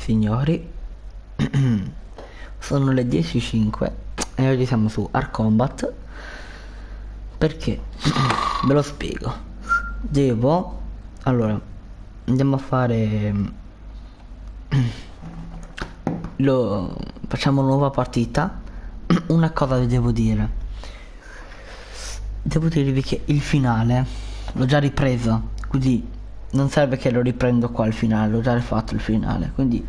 signori. Sono le 10:05 e oggi siamo su Combat. Perché? Ve lo spiego. Allora, andiamo a fare... Facciamo una nuova partita. Una cosa vi devo dire. Devo dirvi che il finale l'ho già ripreso, quindi non serve che lo riprendo qua il finale, l'ho già rifatto il finale, quindi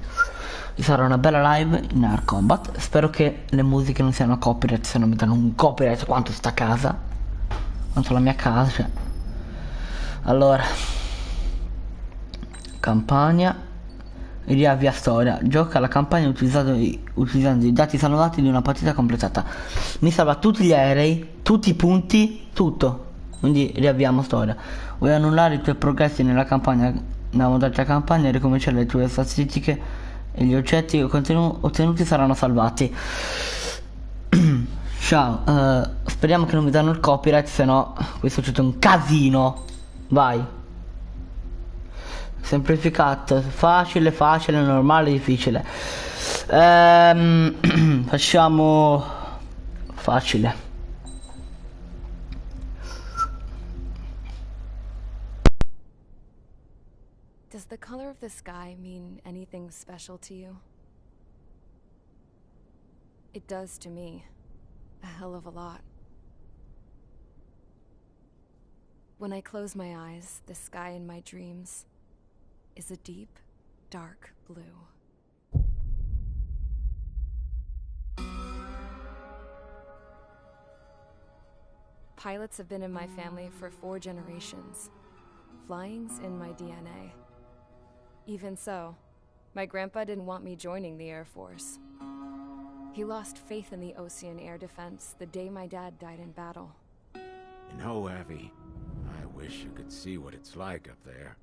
ci sarà una bella live in Combat. Spero che le musiche non siano copyright, se no mi danno un copyright quanto sta casa, quanto la mia casa, cioè. Allora, campagna, riavvia storia, gioca la campagna utilizzando i dati salvati di una partita completata, mi salva tutti gli aerei, tutti i punti, tutto, quindi riavviamo storia. Vuoi annullare i tuoi progressi nella campagna, nella modalità campagna, e ricominciare le tue statistiche e gli oggetti ottenuti saranno salvati. Ciao, speriamo che non mi danno il copyright, se no qui succede un casino. Vai. Semplificato, facile, normale, difficile. Facciamo facile. Does the color of the sky mean anything special to you? It does to me. A hell of a lot. When I close my eyes, the sky in my dreams is a deep, dark blue. Pilots have been in my family for 4 generations. Flying's in my DNA. Even so, my grandpa didn't want me joining the Air Force. He lost faith in the Ocean Air Defense the day my dad died in battle. You know, Abby, I wish you could see what it's like up there.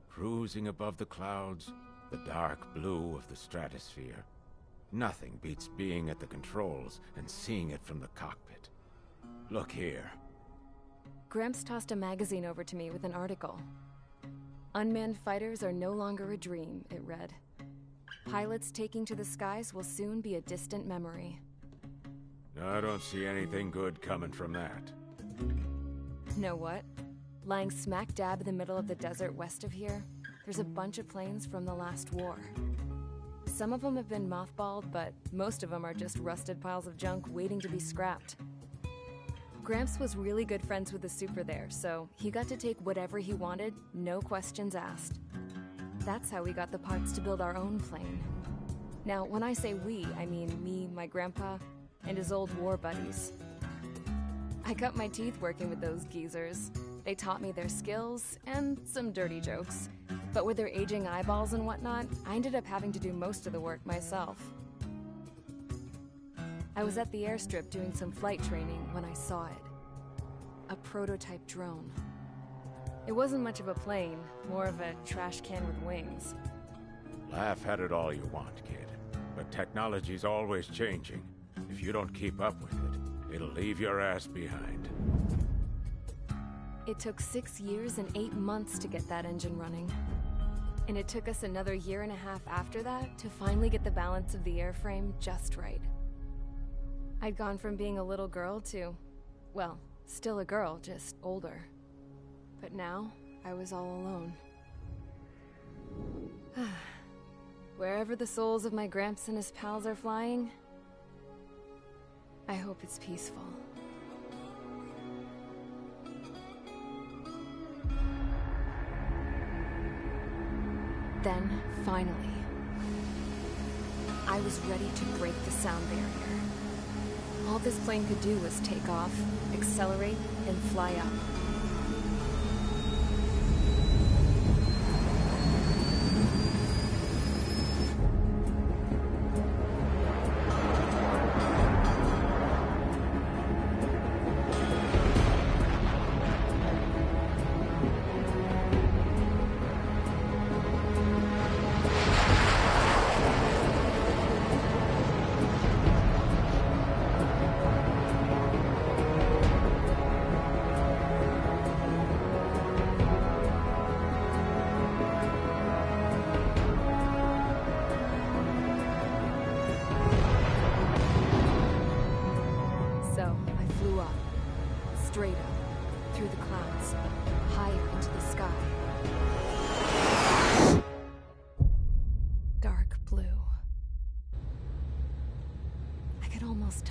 Cruising above the clouds, the dark blue of the stratosphere. Nothing beats being at the controls and seeing it from the cockpit. Look here. Gramps tossed a magazine over to me with an article. Unmanned fighters are no longer a dream, it read. Pilots taking to the skies will soon be a distant memory. I don't see anything good coming from that. Know what? Lying smack dab in the middle of the desert west of here, there's a bunch of planes from the last war. Some of them have been mothballed, but most of them are just rusted piles of junk waiting to be scrapped. Gramps was really good friends with the super there, so he got to take whatever he wanted, no questions asked. That's how we got the parts to build our own plane. Now, when I say we, I mean me, my grandpa, and his old war buddies. I cut my teeth working with those geezers. They taught me their skills and some dirty jokes. But with their aging eyeballs and whatnot, I ended up having to do most of the work myself. I was at the airstrip doing some flight training when I saw it. A prototype drone. It wasn't much of a plane, more of a trash can with wings. Laugh at it all you want, kid. But technology's always changing. If you don't keep up with it, it'll leave your ass behind. It took 6 years and 8 months to get that engine running. And it took us another 1.5 years after that to finally get the balance of the airframe just right. I'd gone from being a little girl to, well, still a girl, just older. But now, I was all alone. Wherever the souls of my Gramps and his pals are flying, I hope it's peaceful. Then, finally, I was ready to break the sound barrier. All this plane could do was take off, accelerate, and fly up.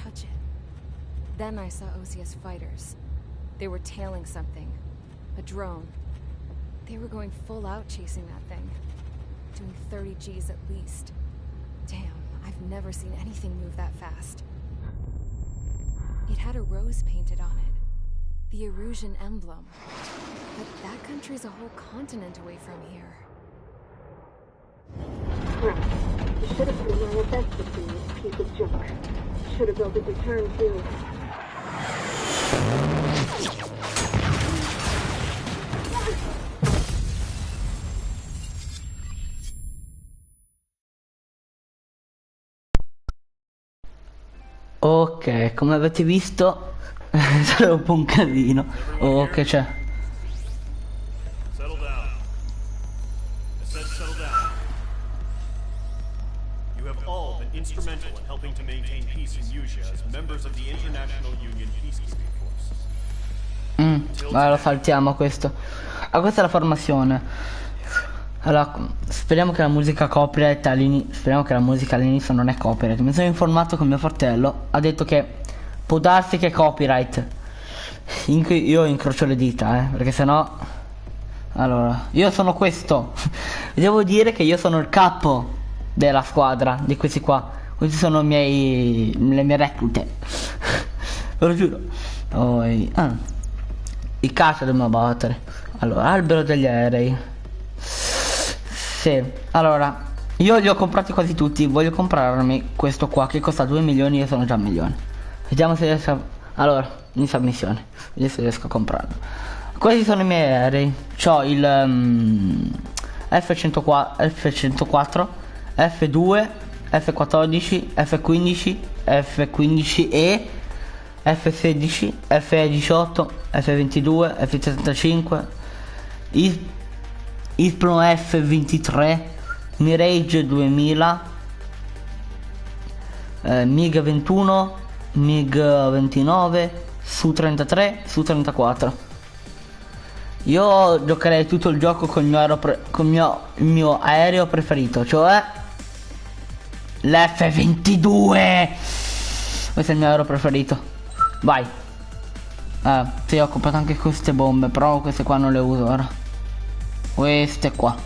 touch it. Then I saw OCS fighters. They were tailing something. A drone. They were going full out chasing that thing. Doing 30 Gs at least. Damn, I've never seen anything move that fast. It had a rose painted on it. The Erusian emblem. But that country's a whole continent away from here. Crap. I should have put in my best to see this piece of junk. Should have built a return too. Ok, come avete visto sarà un po' un casino. Oh, che c'è? Settle down. I said settle down. You have all been instrumental in helping to maintain peace in Usea as members of the International Union Peacekeeping Force. Allora lo saltiamo questo. Ah, questa è la formazione. Allora, speriamo che la musica copyright all'inizio. Speriamo che la musica all'inizio non è copyright. Mi sono informato con mio fratello. Ha detto che può darsi che è copyright. Io incrocio le dita, perché sennò. Allora, io sono questo. Devo dire che io sono il capo della squadra di questi qua. Questi sono le mie reclute. Ve lo giuro. Poi i caccia dobbiamo battere. Allora, albero degli aerei. Sì, allora io li ho comprati quasi tutti. Voglio comprarmi questo qua che costa 2 milioni. Io sono già a 1 milione. Vediamo se riesco a... Allora, inizia missione. Vediamo se riesco a comprarlo. Questi sono i miei aerei. C'ho il F104, F2, F14, F15, F15E, F16, F18, F22, F75, Ispro F23, Mirage 2000, MiG 21, MiG 29, Su-33, Su-34. Io giocherei tutto il gioco con il mio aereo preferito, cioè l'F22. Questo è il mio aereo preferito. Vai. Sì, ho comprato anche queste bombe, però queste qua non le uso ora. Queste qua.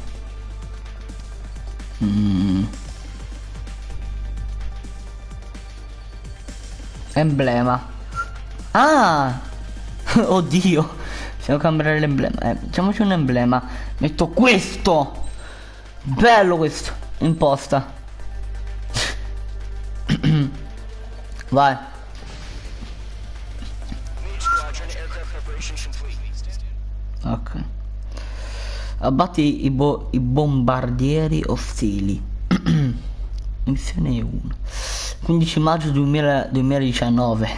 Emblema. Ah! Oddio. Devo cambiare l'emblema. Facciamoci un emblema. Metto questo. Bello questo. Imposta. Vai. Ok. Abbatti i bombardieri ostili. Missione 1. 15 maggio 2019.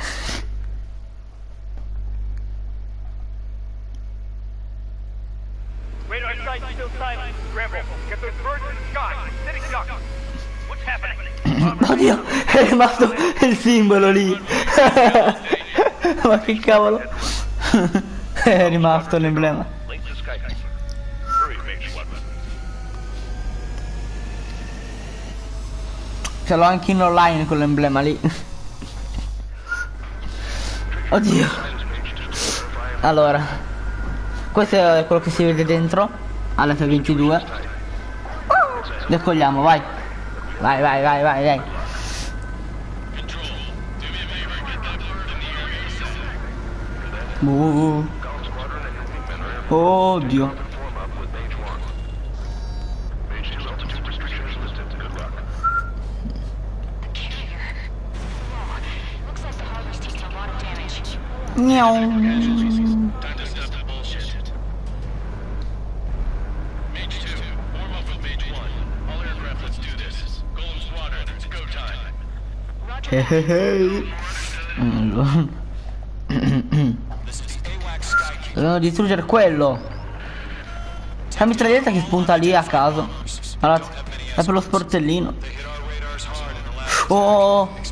Radar sight still silent. Scramble. Get those birds in the sky. Sitting duck. What's happening? Oddio, è rimasto il simbolo lì. Ma che cavolo. È rimasto l'emblema. Link to Skype. Hurry, Mage Weapon. Ce l'ho anche in online quell'emblema lì. Oddio. Allora, questo è quello che si vede dentro all'F22. Decolliamo, vai. Vai, vai, vai, vai, vai. Oddio. Dobbiamo distruggere quello. C'è la mitraglietta che spunta lì a caso. Allora, è per lo sportellino. Oh.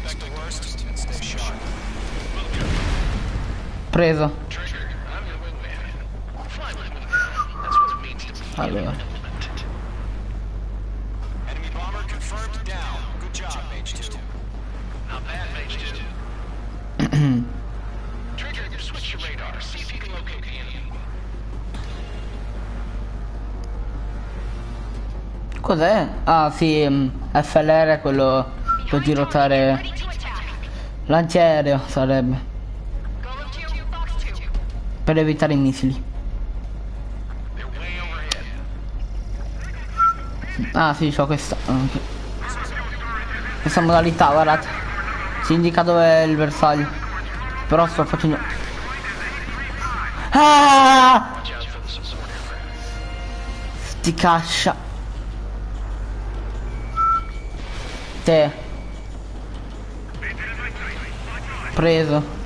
Preso. Allora. Trigger, switch your radar. See if you can locate the enemy. Cos'è? Ah sì, FLR è quello per dirotare l'antiaereo sarebbe. Per evitare i missili. Ah sì, c'ho questa. Questa modalità, guardate. Si indica dove è il bersaglio. Però sto facendo. Ah! Sti cascia. Te. Preso.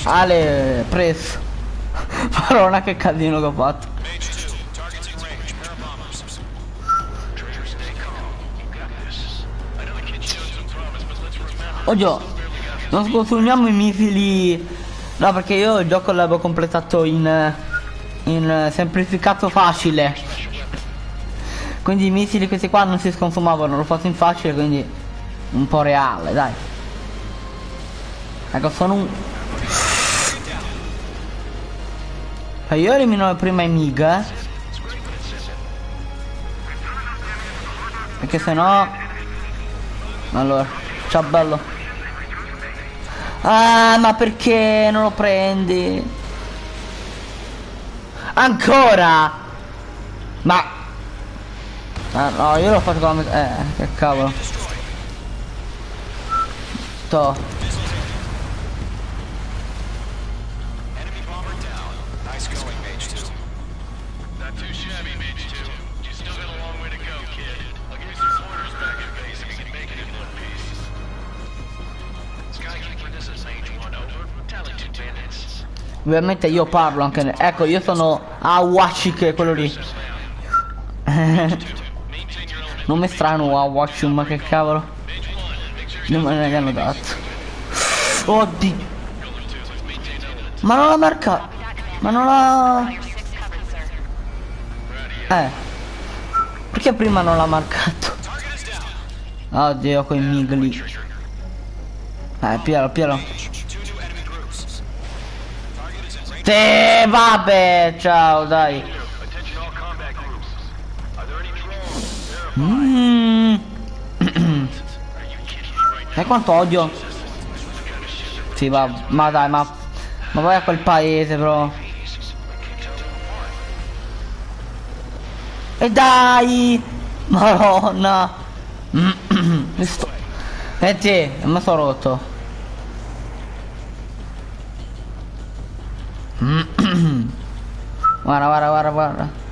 Ale, preso. Madonna che casino che ho fatto. Oddio, non consumiamo i missili. No, perché io il gioco l'avevo completato in semplificato facile. Quindi i missili questi qua non si sconsumavano, l'ho fatto in facile, quindi un po' reale, dai. Ecco, sono un... Io elimino prima i MiG, perché sennò... Allora, ciao bello. Ah, ma perché non lo prendi? Ancora? Ma... Ah, no, io l'ho fatto con la... che cavolo. Sto... Ovviamente io parlo anche... Ecco, io sono Awashik, quello lì. Nome strano, Awashik, ma che cavolo. Non me ne hanno dato. Oddio. Ma non la marca. Ma non la... Perché prima non l'ha marcato? Oddio, quei migli. Piano. Vabbè, ciao, dai. E quanto odio? Sì, va, ma dai, ma vai a quel paese, bro. E dai! Madonna! Senti, mi sono rotto. Guarda.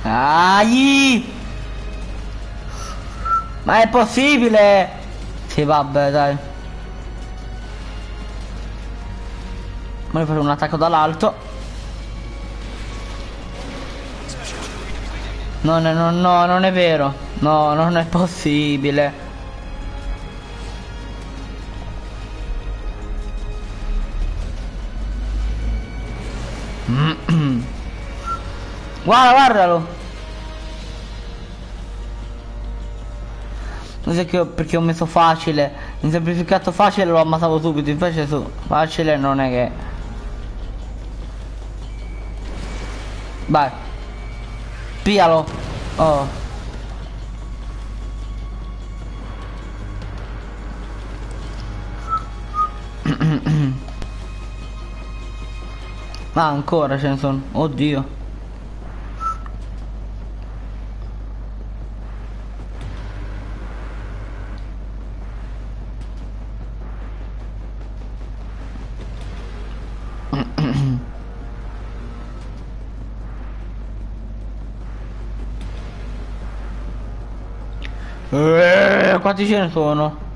Dai! Ma è possibile? Sì, vabbè, dai. Voglio fare un attacco dall'alto. No, non è vero. No, non è possibile. Guardalo. Non so che perché ho messo facile. In semplificato facile lo ammazzavo subito. Invece su facile non è che... Vai. Pialo. Oh. Ma ancora ce ne sono. Oddio. Quanti ce ne sono?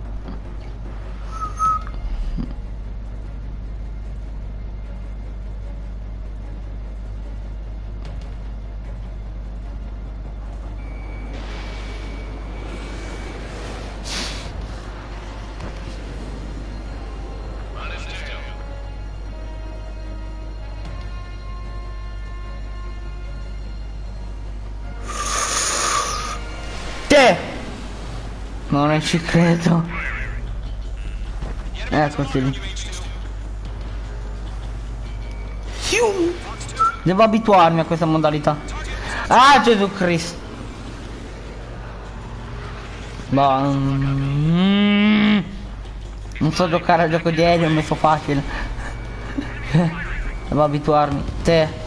Non ci credo. Eccoti lì. Devo abituarmi a questa modalità. Ah, Gesù Cristo. Boh, non so giocare al gioco di aereo, mi fa facile. Devo abituarmi. Te.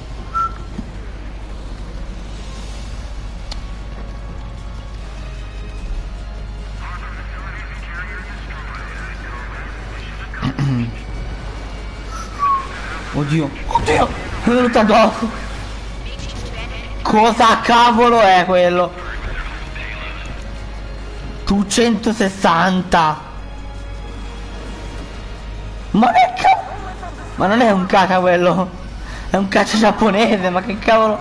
Oddio, oddio, è venuto addosso. Cosa cavolo è quello? Tu 160. Ma che cavolo? Ma non è un caca quello. È un caccia giapponese, ma che cavolo?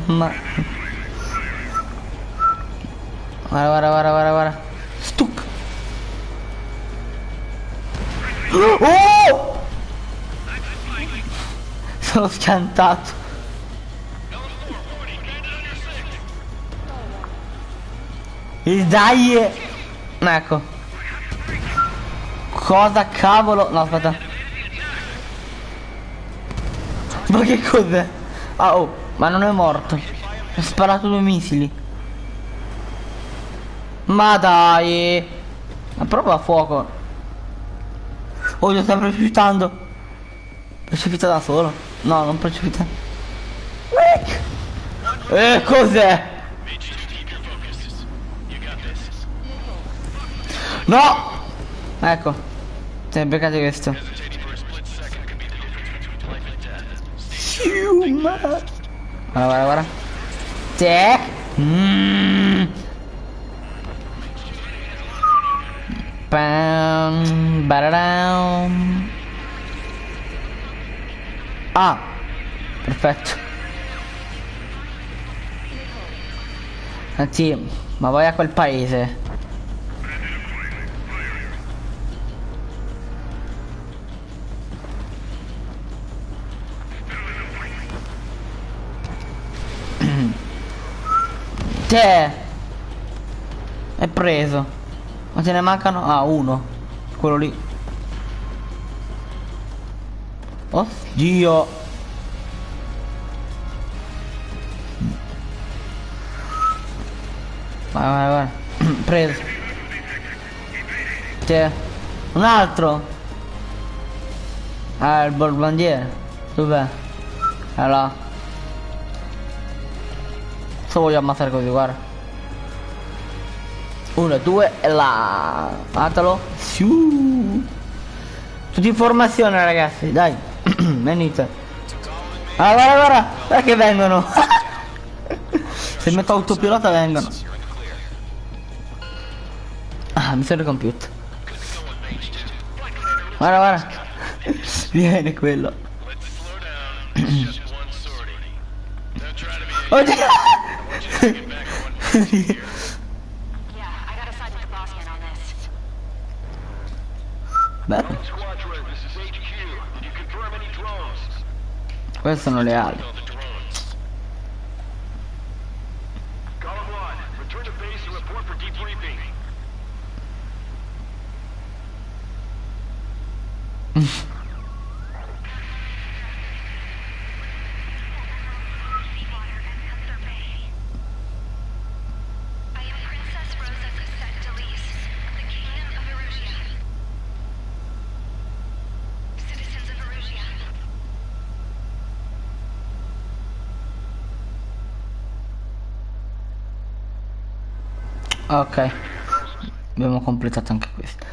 Ma guarda. Stuc. Oh! Sono schiantato. E dai! Ecco. Cosa cavolo? No, aspetta. Ma che cos'è? Ah, oh, ma non è morto. Ha sparato 2 missili. Ma dai! Ma proprio a fuoco. Oh, io sto precipitando. Precipita da solo. No, non precipita. Cos'è? No! Ecco. Ti beccate questo. Guarda. Te. Pam, badadam. Ah, perfetto. Anzi, ma vai a quel paese. Te. È preso. Ma ce ne mancano? Ah, 1. Quello lì. Oddio. Vai. Preso. C'è un altro. Ah, il borbandiere. Dov'è? Allora. Se voglio ammazzare così, guarda. 1, 2 e là. Fatelo. Tutti in formazione, ragazzi, dai. Venite. Ah, guarda che vengono. Se metto autopilota vengono. Ah, mi serve il computer. Guarda. Viene quello. Oddio. Bello. Queste sono le ali. Ok, abbiamo completato anche questo.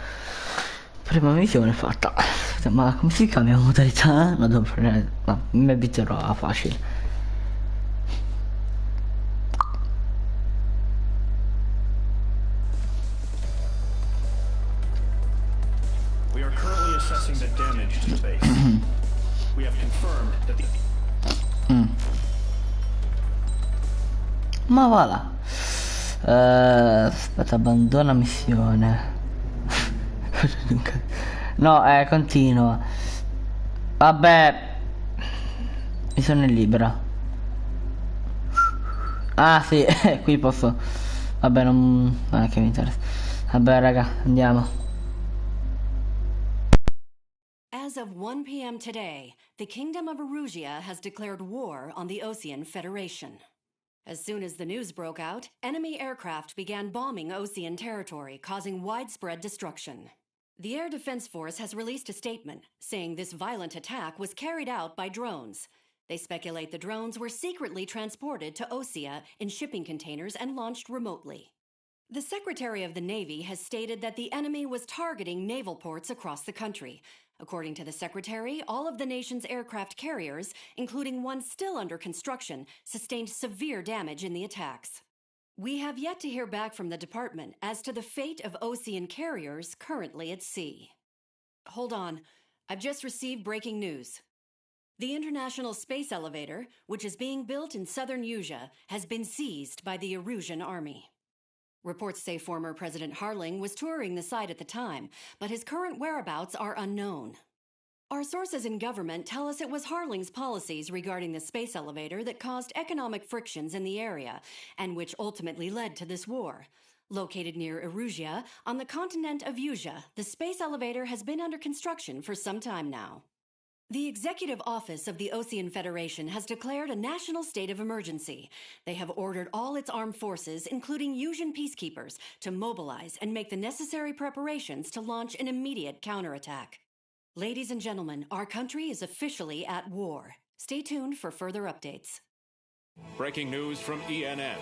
Prima missione fatta. Ma come si cambia modalità? No, devo prendere. No, mi abituerò a facile. We are currently assessing the damage to the base. We have confirmed that the Ma va là. Aspetta, abbandona missione. No, continua. Vabbè, missione libera. Ah sì, qui posso. Vabbè, non è che mi interessa. Vabbè raga, andiamo. As of 1 p.m. today, the Kingdom of Erusia has declared war on the Osean Federation. As soon as the news broke out, enemy aircraft began bombing Osean territory, causing widespread destruction. The Air Defense Force has released a statement saying this violent attack was carried out by drones. They speculate the drones were secretly transported to Osea in shipping containers and launched remotely. The Secretary of the Navy has stated that the enemy was targeting naval ports across the country. According to the Secretary, all of the nation's aircraft carriers, including one still under construction, sustained severe damage in the attacks. We have yet to hear back from the department as to the fate of Osean carriers currently at sea. Hold on, I've just received breaking news. The International Space Elevator, which is being built in southern Usea, has been seized by the Erusian Army. Reports say former President Harling was touring the site at the time, but his current whereabouts are unknown. Our sources in government tell us it was Harling's policies regarding the space elevator that caused economic frictions in the area, and which ultimately led to this war. Located near Erusia, on the continent of Usea, the space elevator has been under construction for some time now. The Executive Office of the Osean Federation has declared a national state of emergency. They have ordered all its armed forces, including Usian peacekeepers, to mobilize and make the necessary preparations to launch an immediate counterattack. Ladies and gentlemen, our country is officially at war. Stay tuned for further updates. Breaking news from ENN.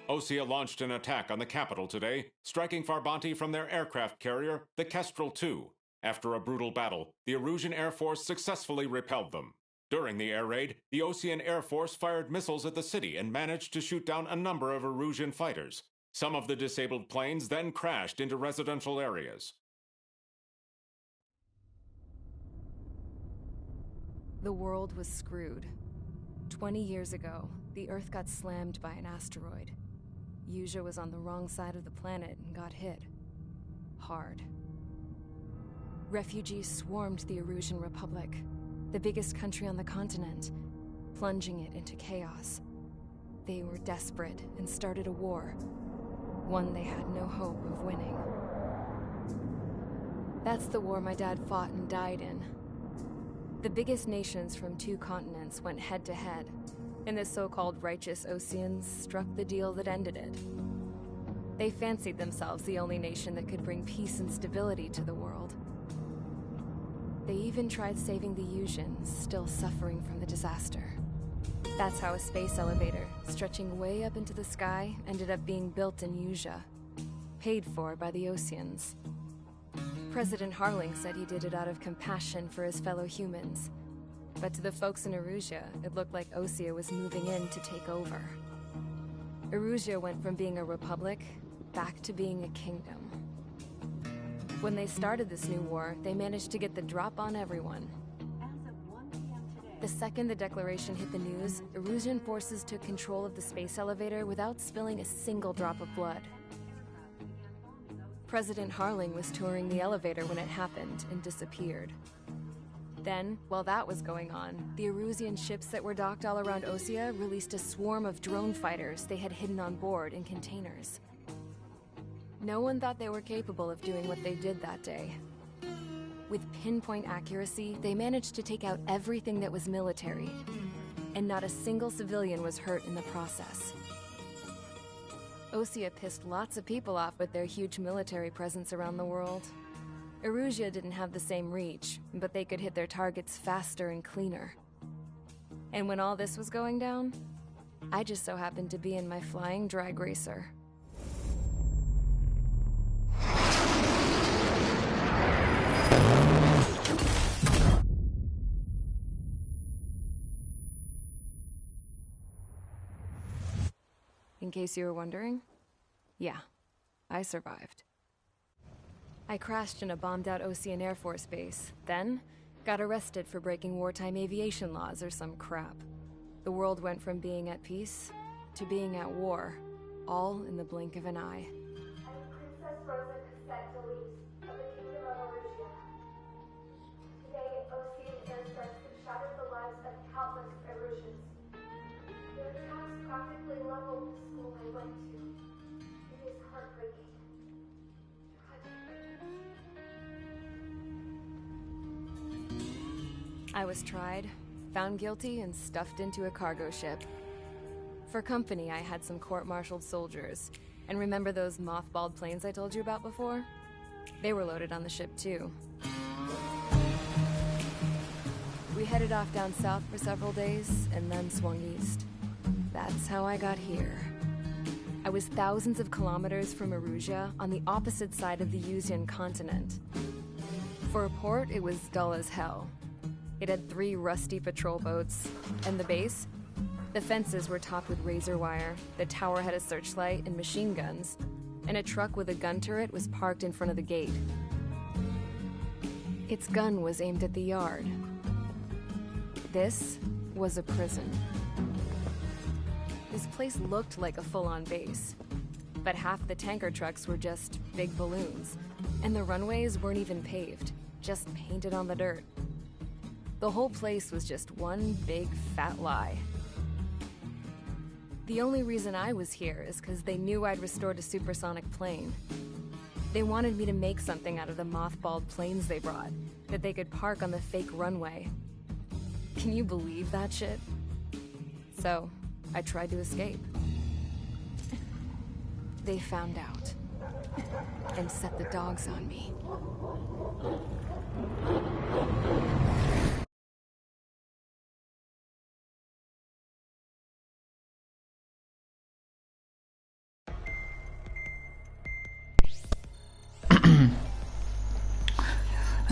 Osea launched an attack on the capital today, striking Farbanti from their aircraft carrier, the Kestrel II. After a brutal battle, the Erusian Air Force successfully repelled them. During the air raid, the Osean Air Force fired missiles at the city and managed to shoot down a number of Erusian fighters. Some of the disabled planes then crashed into residential areas. The world was screwed. 20 years ago, the Earth got slammed by an asteroid. Usea was on the wrong side of the planet and got hit. Hard. Refugees swarmed the Erusian Republic, the biggest country on the continent, plunging it into chaos. They were desperate and started a war, one they had no hope of winning. That's the war my dad fought and died in. The biggest nations from 2 continents went head-to-head, and the so-called righteous Oseans struck the deal that ended it. They fancied themselves the only nation that could bring peace and stability to the world. They even tried saving the Usians, still suffering from the disaster. That's how a space elevator, stretching way up into the sky, ended up being built in Usea, paid for by the Oseans. President Harling said he did it out of compassion for his fellow humans. But to the folks in Erusia, it looked like Osea was moving in to take over. Erusia went from being a republic back to being a kingdom. When they started this new war, they managed to get the drop on everyone. The second the declaration hit the news, Erusian forces took control of the space elevator without spilling a single drop of blood. President Harling was touring the elevator when it happened and disappeared. Then, while that was going on, the Erusian ships that were docked all around Osea released a swarm of drone fighters they had hidden on board in containers. No one thought they were capable of doing what they did that day. With pinpoint accuracy, they managed to take out everything that was military, and not a single civilian was hurt in the process. Osea pissed lots of people off with their huge military presence around the world. Erusia didn't have the same reach, but they could hit their targets faster and cleaner. And when all this was going down, I just so happened to be in my flying drag racer. In case you were wondering, yeah, I survived. I crashed in a bombed-out Osean Air Force base, then got arrested for breaking wartime aviation laws or some crap. The world went from being at peace to being at war, all in the blink of an eye. Princess Rosa Cassette Delise of the Kingdom of Erusia. Today, Osean airstrikes have shattered the lives of countless Erusians. Their attacks practically I was tried, found guilty, and stuffed into a cargo ship. For company, I had some court-martialed soldiers. And remember those mothballed planes I told you about before? They were loaded on the ship, too. We headed off down south for several days, and then swung east. That's how I got here. I was thousands of kilometers from Erusia, on the opposite side of the Yuzian continent. For a port, it was dull as hell. It had 3 rusty patrol boats, and the base? The fences were topped with razor wire, the tower had a searchlight and machine guns, and a truck with a gun turret was parked in front of the gate. Its gun was aimed at the yard. This was a prison. This place looked like a full-on base, but half the tanker trucks were just big balloons, and the runways weren't even paved, just painted on the dirt. The whole place was just one big fat lie. The only reason I was here is because they knew I'd restored a supersonic plane. They wanted me to make something out of the mothballed planes they brought, that they could park on the fake runway. Can you believe that shit? So, I tried to escape. They found out, and set the dogs on me.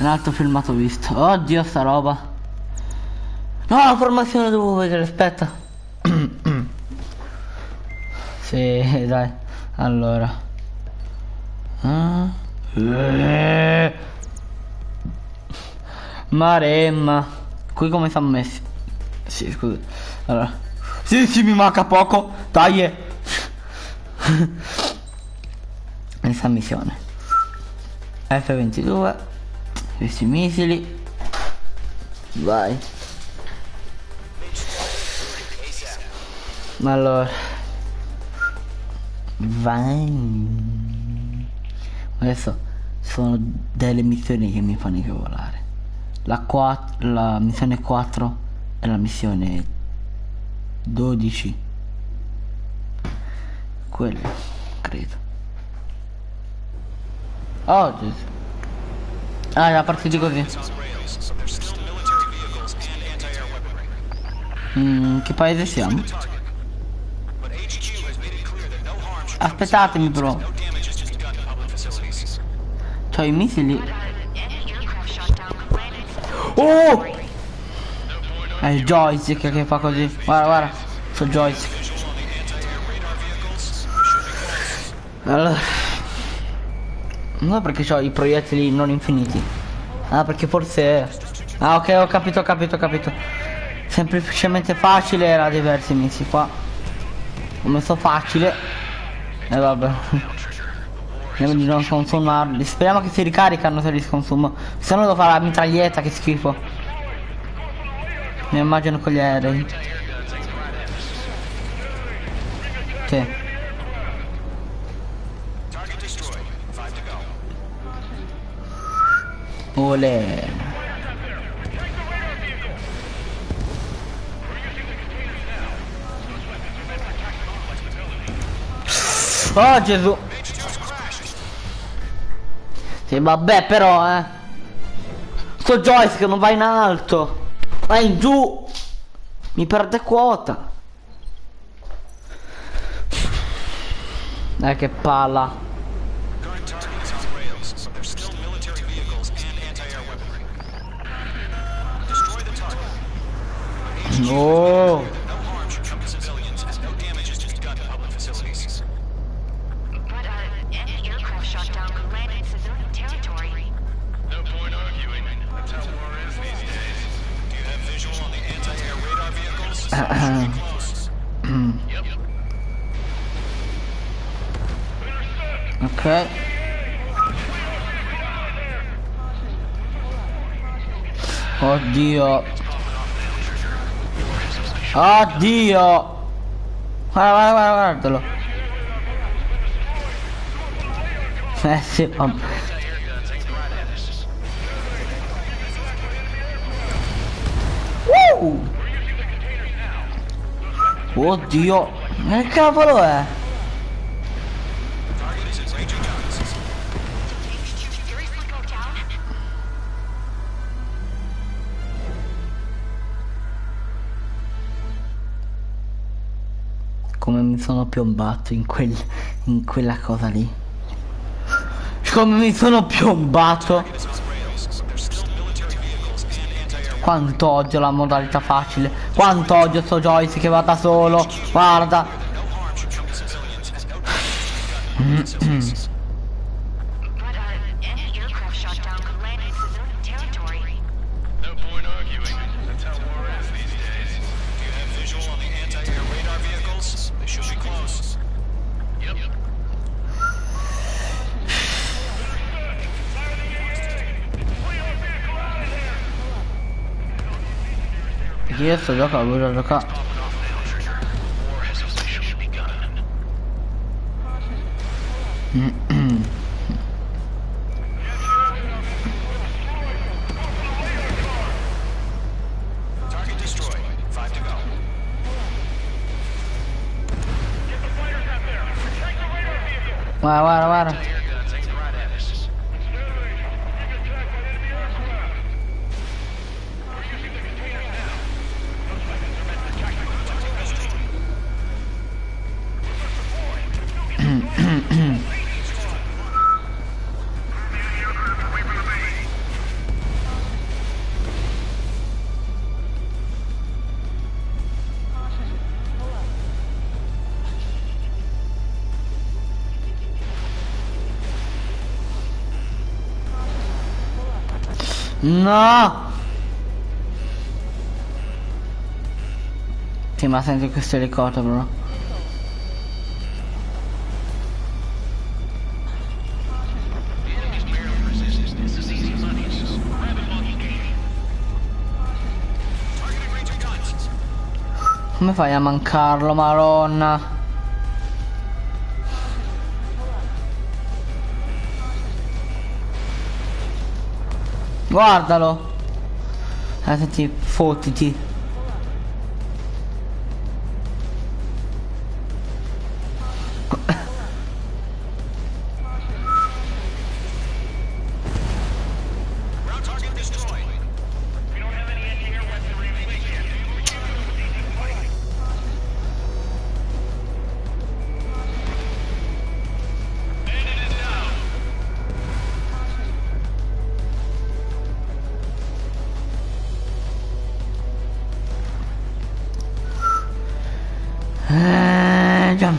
Un altro filmato visto. Oddio sta roba. No, la formazione devo vedere, aspetta. Sì, dai. Allora. Maremma. Qui come siamo messi? Sì, scusa. Allora. Sì, mi manca poco. Dai. Questa missione. F22. Questi missili. Vai. Ma allora. Vai. Adesso sono delle missioni che mi fanno incavolare. La missione 4 e la missione 12. Quelle, credo. Oh Gesù. Ah, è partito così. Che paese siamo? Aspettatemi però. C'ho i missili. Oh! È il joystick che fa così. Guarda, guarda. Sto joystick. Allora. No, perché ho i proiettili non infiniti. Ah, perché forse... Ah, ok, ho capito. Semplicemente facile era diversi mesi qua. Ho messo facile. E vabbè. Vediamo di non consumarli. Speriamo che si ricaricano se li sconsumo. Se no devo fare la mitraglietta, che schifo. Mi immagino con gli aerei. Sì. Olè. Oh Gesù. Sì, vabbè però sto joystick non va in alto, va in giù. Mi perde quota. Che palla. No. Ok. Oddio. Oddio. Guardalo. Sì, vabbè. Oddio, che cavolo è? Come mi sono piombato in quella cosa lì. Come mi sono piombato. Quanto odio la modalità facile. Quanto odio sto joystick che va da solo. Guarda. Io sto giocando, voglio giocare. Guarda, guarda. No! Sì, ma senti questo elicottero. Come fai a mancarlo, maronna? Guardalo. Senti, fottiti. Già.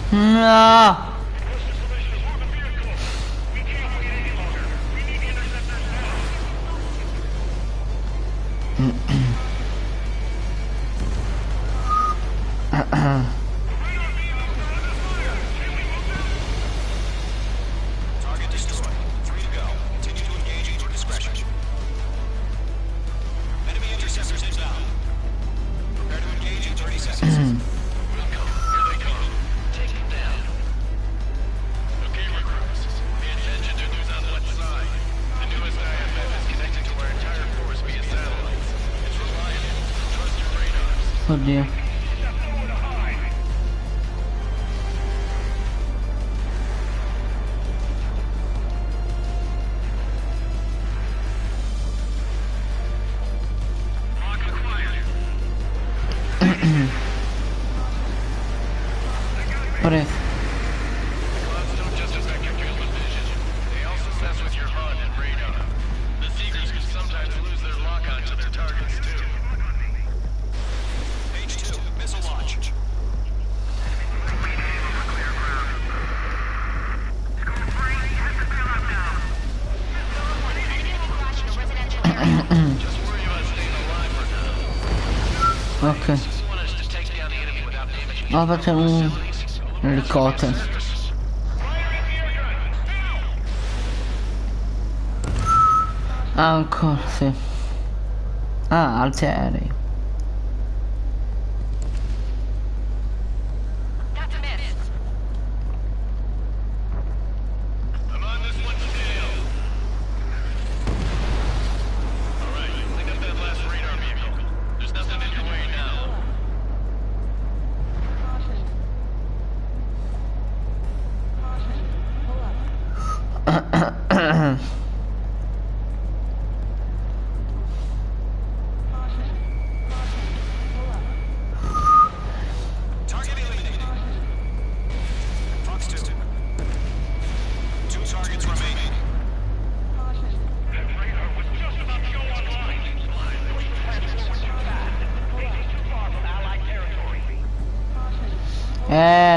No! Target destroyed. 3 to go. Continue to engage at your discretion. Enemy interceptors inbound. Prepare to engage in 30 seconds. Oddio. Preso. Ok. No, perché un elicottero. Ah, ancora, sì. Ah, altri aerei.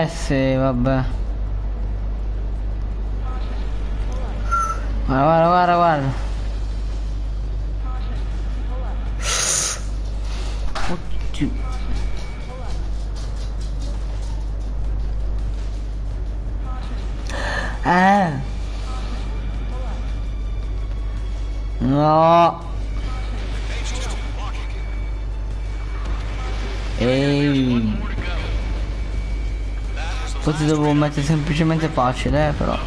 Sì, vabbè. Guarda. Oddio. No. Ehi. Forse dovevo mettere semplicemente facile, però.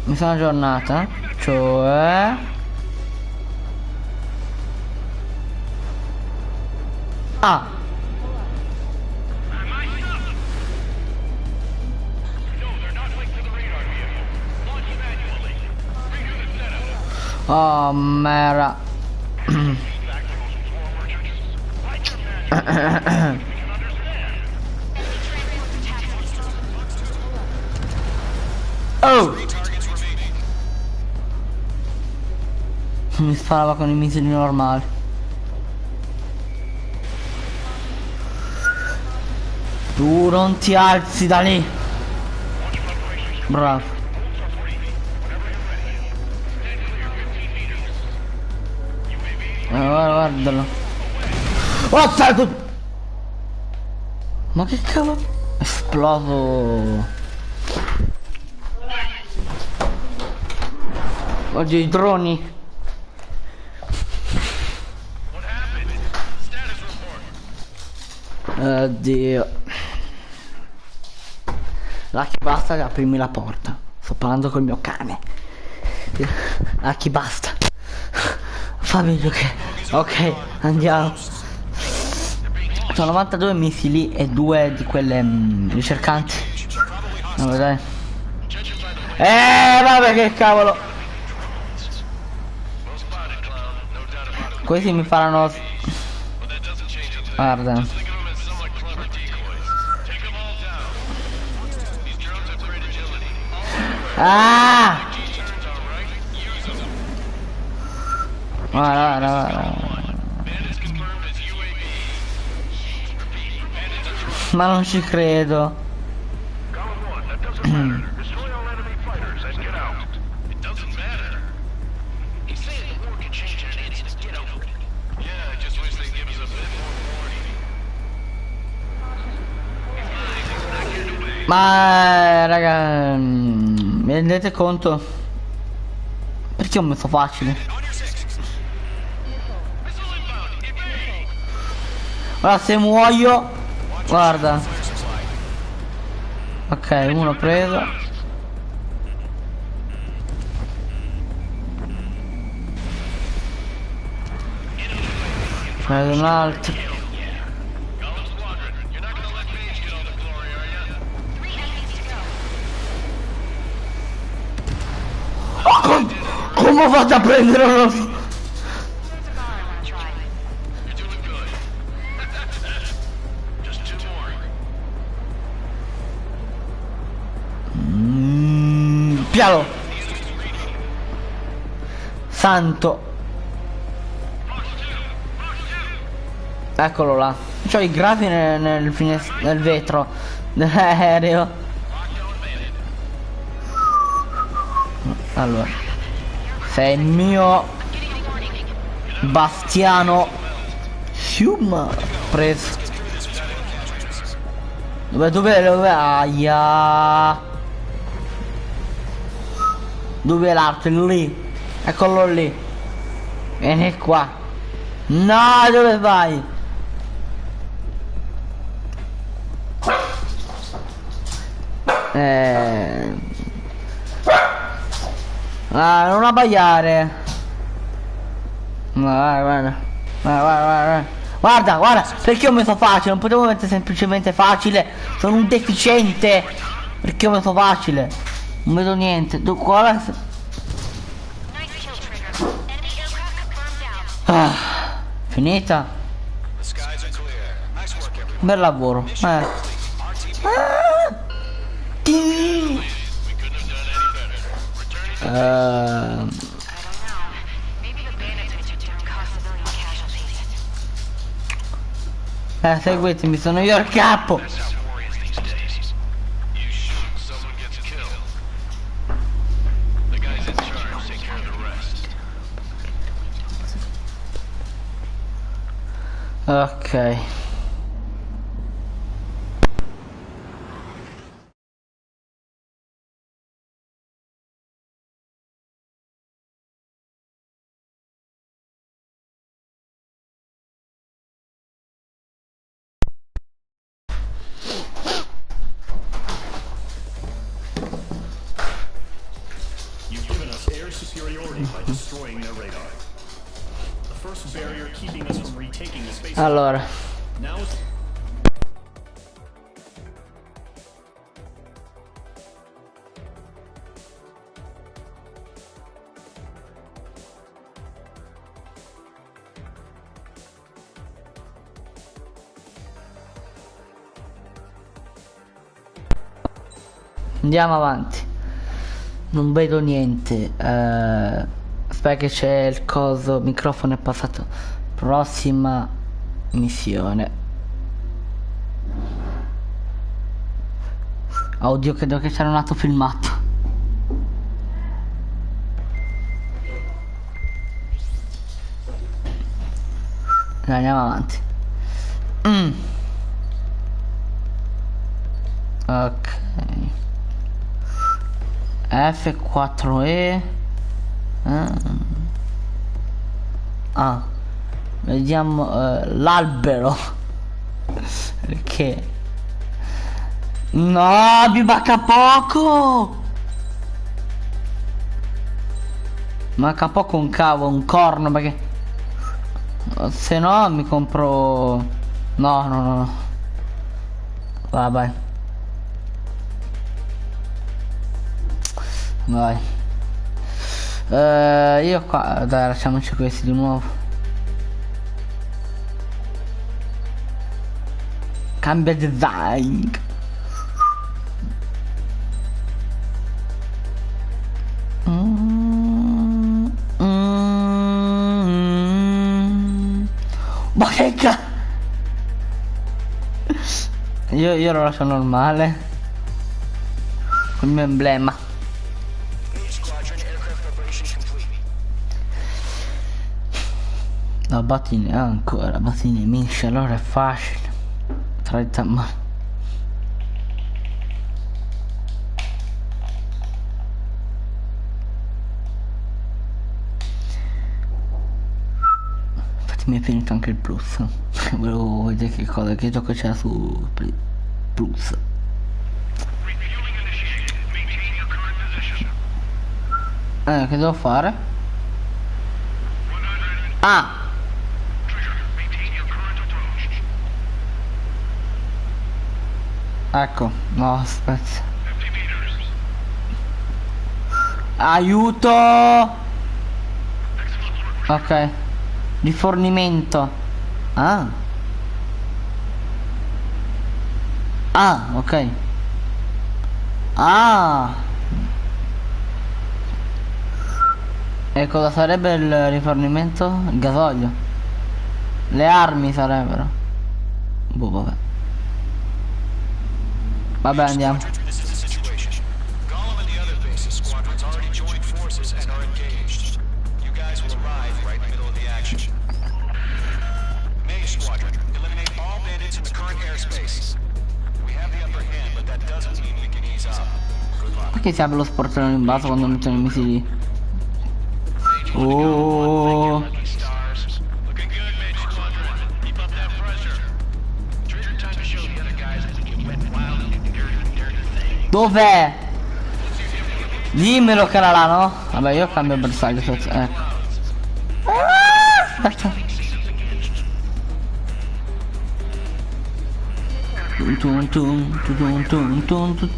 Mi sono aggiornata, cioè... Ah! Oh, mera. Oh! Mi sparava con i missili normali. Tu non ti alzi da lì. Bravo. Guardalo. Oh, salto! Ma che cavolo? Esploso. Oggi i droni. Oddio. Lucky, basta che aprimi la porta. Sto parlando col mio cane. Lucky, basta. Fammi giocare. Ok, andiamo. Sono 92 missili e 2 di quelle ricercanti. Vabbè, dai. Vabbè, che cavolo. Questi mi faranno... Guarda. Ah! Guarda. Ma non ci credo. Ma raga, mi rendete conto? Perché ho messo facile? Ora se muoio, guarda. Ok, uno preso. Preso un altro. Come ho fatto a prendere uno? Piano. Santo. Eccolo là. C'ho i grafi nel vetro dell'aereo. Allora, sei il mio bastiano. Fiuma preso. Dove aia? Dove è l'arte? Lì. Eccolo lì. Vieni qua. No, dove vai? Ah, non abbaiare. Guarda, perché ho messo facile? Non potevo mettere semplicemente facile. Sono un deficiente. Perché ho messo facile? Non vedo niente. Ah, finita. Bel lavoro. Seguitemi, sono io il capo. Ok. You've given us air superiority by destroying their radar. The first barrier keeping us from retaking the space. Allora. Now it's... Andiamo avanti. Non vedo niente. Aspetta che c'è il coso. Microfono è passato. Prossima missione. Oddio, credo che c'era un altro filmato. Dai, andiamo avanti. Ok. F4E. Vediamo l'albero. Perché? No, mi manca poco. Manca poco un cavo, un corno, perché se no mi compro. No. Vabbè. Vai. Io qua. Dai, lasciamoci questi di nuovo. Cambia design. Ma che cazzo. Io lo lascio normale. Col mio emblema. La battine ancora, battine nemici, allora è facile. 30 ma. Infatti mi è finito anche il plus. Volevo vedere che cosa, che gioco c'era su plus. Che devo fare? Ah! Ecco, no, aspetta. Aiuto! Ok. Rifornimento. Ah, ok. E cosa sarebbe il rifornimento? Il gasolio. Le armi sarebbero. Boh, vabbè. Vabbè, andiamo. guys will arrive right in the middle of the action. Main squadron, eliminate all bandits in the current airspace. We have the upper hand, but that doesn't mean we can ease up. Good luck. Perché si apre lo sportellone in basso quando mettono i missili? Oh. Looking good, Main Squadron. Keep up that pressure. It's your time to show the other guys that you went wild and dirty thing. Dov'è? Dimmelo che era là, no? Vabbè, io cambio bersaglio, ecco. Aspetta. Tum, tum, tum, tum, tum, tum.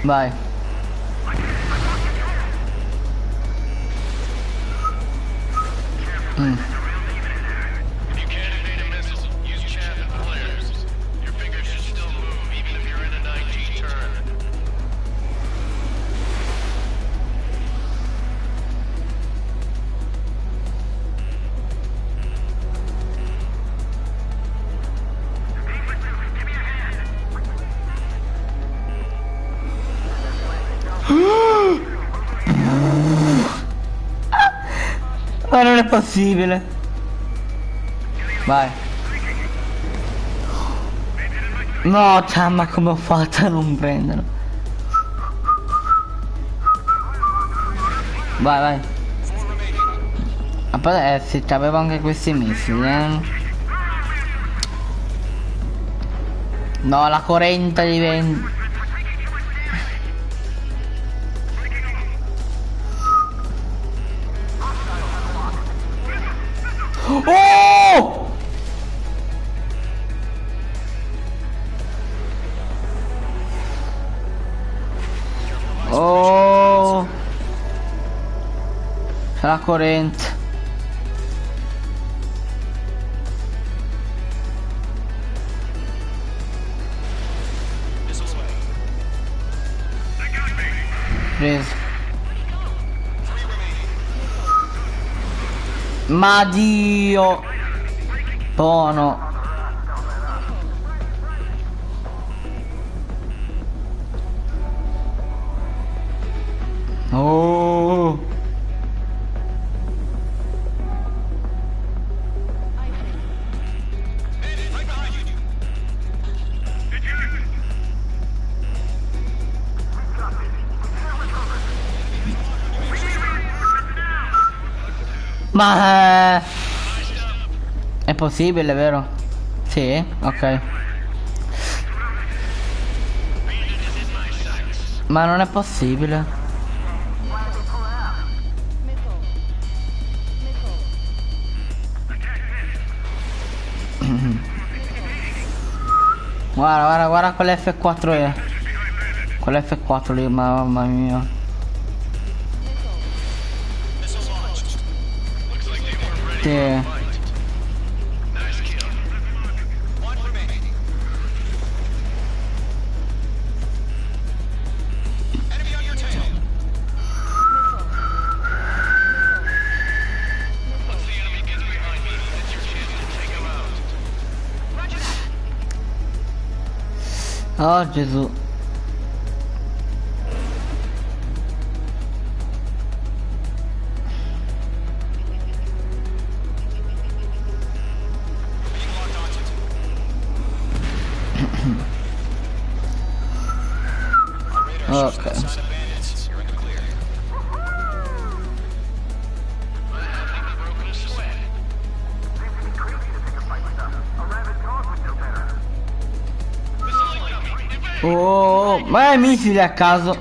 Vai. If you can't evade a missile, use chaff and flares. Your fingers should still move, even if you're in a 9G turn. Ma non è possibile. Vai. No, cioè, ma come ho fatto a non prenderlo? Vai, vai. A parte, sì, c'avevo anche questi missili, No, la corrente diventa... Oh! Oh! C'è la corrente. Preso. Ma Dio! Buono. Oh! Ma è possibile, vero? Sì, ok. Ma non è possibile. Guarda quell'F4 è. Quell'F4 lì, mamma mia. Sì. Oh Gesù. Ok. Oh, ma è missile a caso.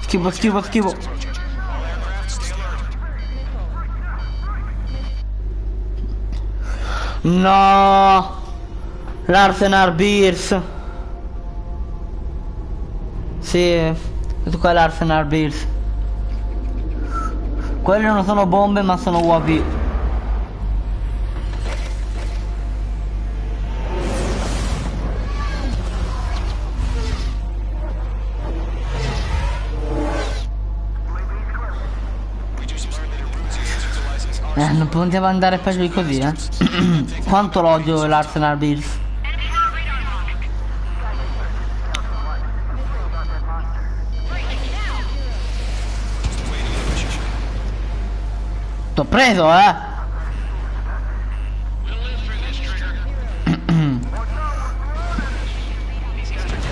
Schifo. No, l'Arsenal Beers. Sì, questo qua è l'Arsenal Beers. Quelle non sono bombe ma sono UAV. Non poteva andare peggio di così, eh. Quanto l'odio l'Arsenal Bills. T'ho preso,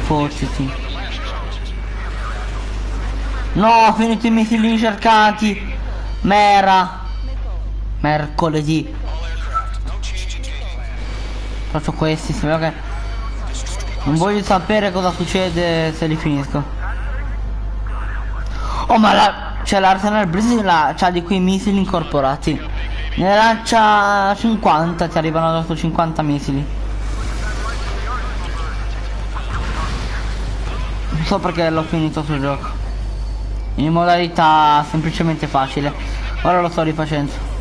Forse sì. No, ho finito i missili cercati. Mercoledì. Faccio questi, spero che... Non voglio sapere cosa succede se li finisco. Oh, ma c'è l'Arsenal Brasile, c'ha di quei missili incorporati. Ne lancia 50, ti arrivano addosso 50 missili. Non so perché l'ho finito sul gioco. In modalità semplicemente facile. Ora lo sto rifacendo.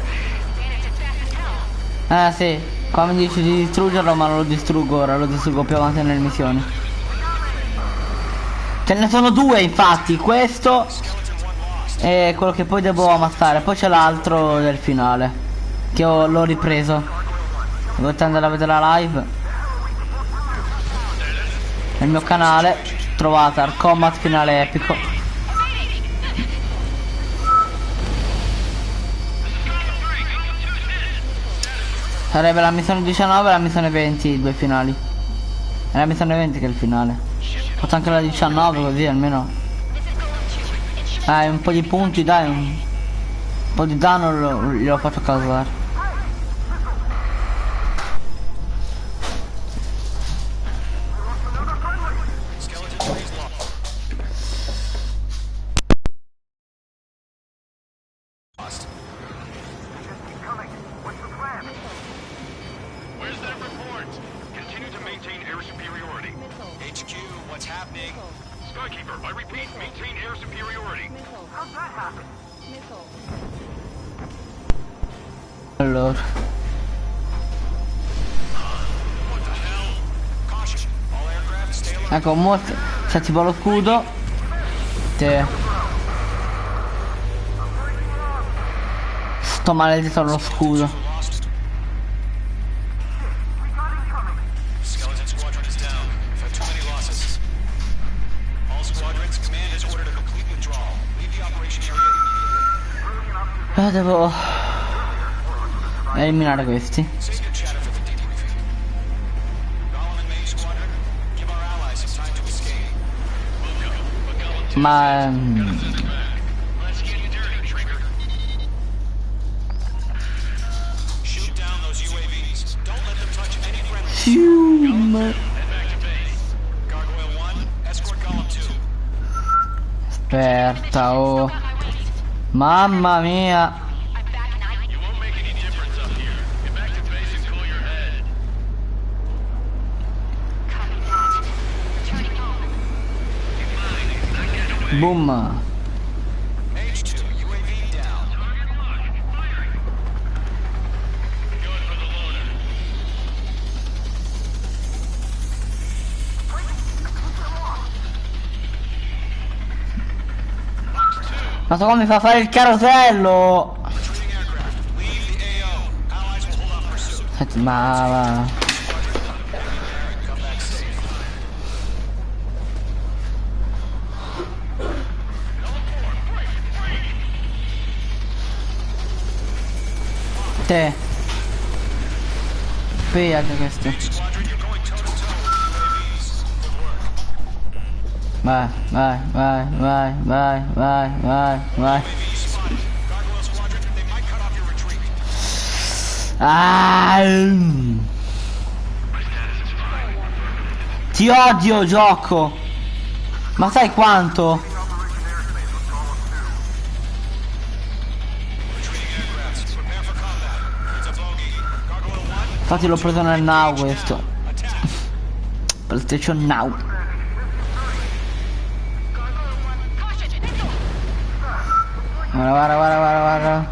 Sì, qua mi dice di distruggerlo, ma non lo distruggo ora, lo distruggo più avanti nelle missioni. Ce ne sono due infatti, questo e quello che poi devo ammazzare. Poi c'è l'altro del finale, che l'ho ripreso. Dovete andare a vedere la live nel mio canale, trovate al combat finale epico. Sarebbe la missione 19 e la missione 20, i due finali. È la missione 20 che è il finale. Faccio anche la 19 così almeno. Un po' di punti, dai, un po' di danno glielo faccio causare. Where's that report? Continue to maintain air superiority. HQ, what's happening? Skykeeper, I repeat, maintain air superiority. How'd that happen? Allora. What the hell? Caution. All aircraft stay alert. Ecco, mo c'è tipo lo scudo. Sto maledetto allo scudo. Skeleton squadron is down. We've had too many losses. All squadrons, command has ordered a complete withdrawal. Leave the operation area immediately. Devo eliminare questi. Save your chatter for the debriefing. Golem and Mage squadron, give our allies some time to escape. Ma Let's get dirty, Trigger. Shoot down those UAVs. Don't let them touch any friendly. fiume. Head back to base. Gargoyle 1, escort Golem 2. Aspetta, oh. Mamma mia. You won't make any difference up here. Get back to base and cool your head. Boom. Mage 2, UAV down. Going for the loader. Ma so come mi fa fare il carosello. Retreating aircraft. Leave the AO. Allies will hold off pursuit. Senti, ma Come back safe. te. Spiegate questo. Squadron, you're going toe to toe with UAVs. Good work. Vai, vai, vai, vai, vai, vai, vai, vai. UAV spotted. Gargoyle squadron, they might cut off your retreat. Ti odio, gioco. Ma sai quanto? Retreating aircraft. Prepare for combat. It's a bogey. Gargoyle 1. Infatti l'ho preso nel now questo. Attack. PlayStation Now. Guarda, guarda, guarda, guarda, guarda.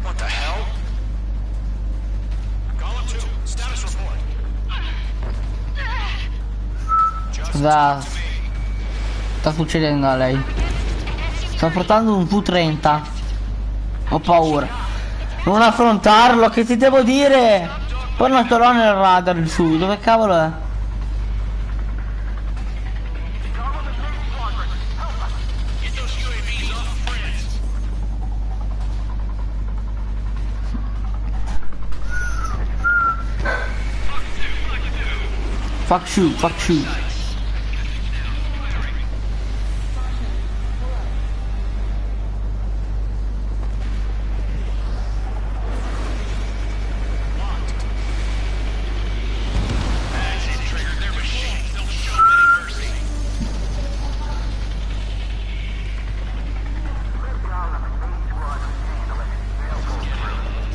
What the hell? Golem 2, status report. Just Cosa talk to me. sta succedendo a lei? Sto affrontando un V30. Ho paura. Non affrontarlo, che ti devo dire? Poi non ce l'ho nel radar il su, dove cavolo è? Fuck you, fuck you.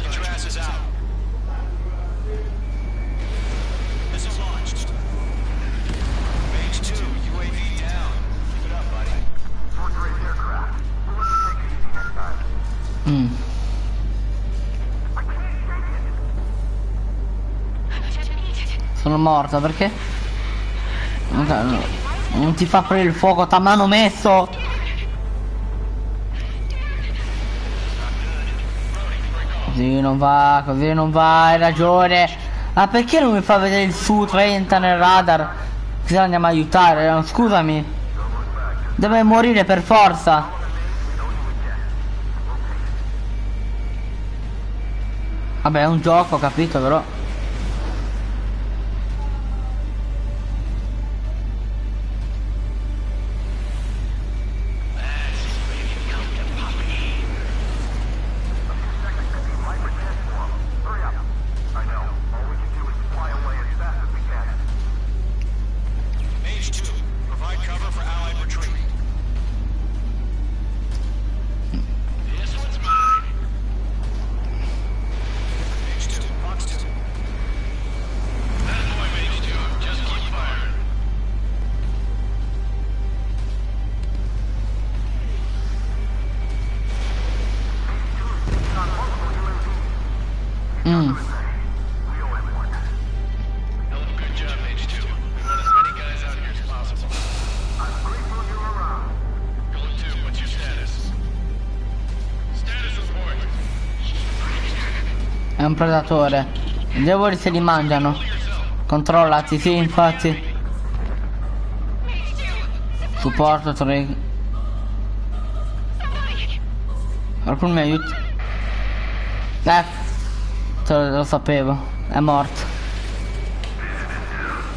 Get your asses out. This is launched. Mage 2, UAV down. Keep it up, buddy. Fourth-rate aircraft. We'll let you take it easy next time. Sono morta perché? Non ti fa aprire il fuoco, t'ha mano messo. Così non va, hai ragione. Ma perché non mi fa vedere il su 30 nel radar? Così andiamo a aiutare, scusami. Deve morire per forza. Vabbè, è un gioco, ho capito, però. Mage 2, provide cover for Allied retreat. This one's mine. Mage 2, Fox 2. That boy, Mage 2. Just keep firing. Hell of a good job, Mage 2. We want as many guys out here as possible. Golem 2, what's your status? Status report. È un predatore. I devoli se li mangiano. Controllati, sì, infatti. Supporto 3. Qualcuno mi aiuta? Lo sapevo. È morto.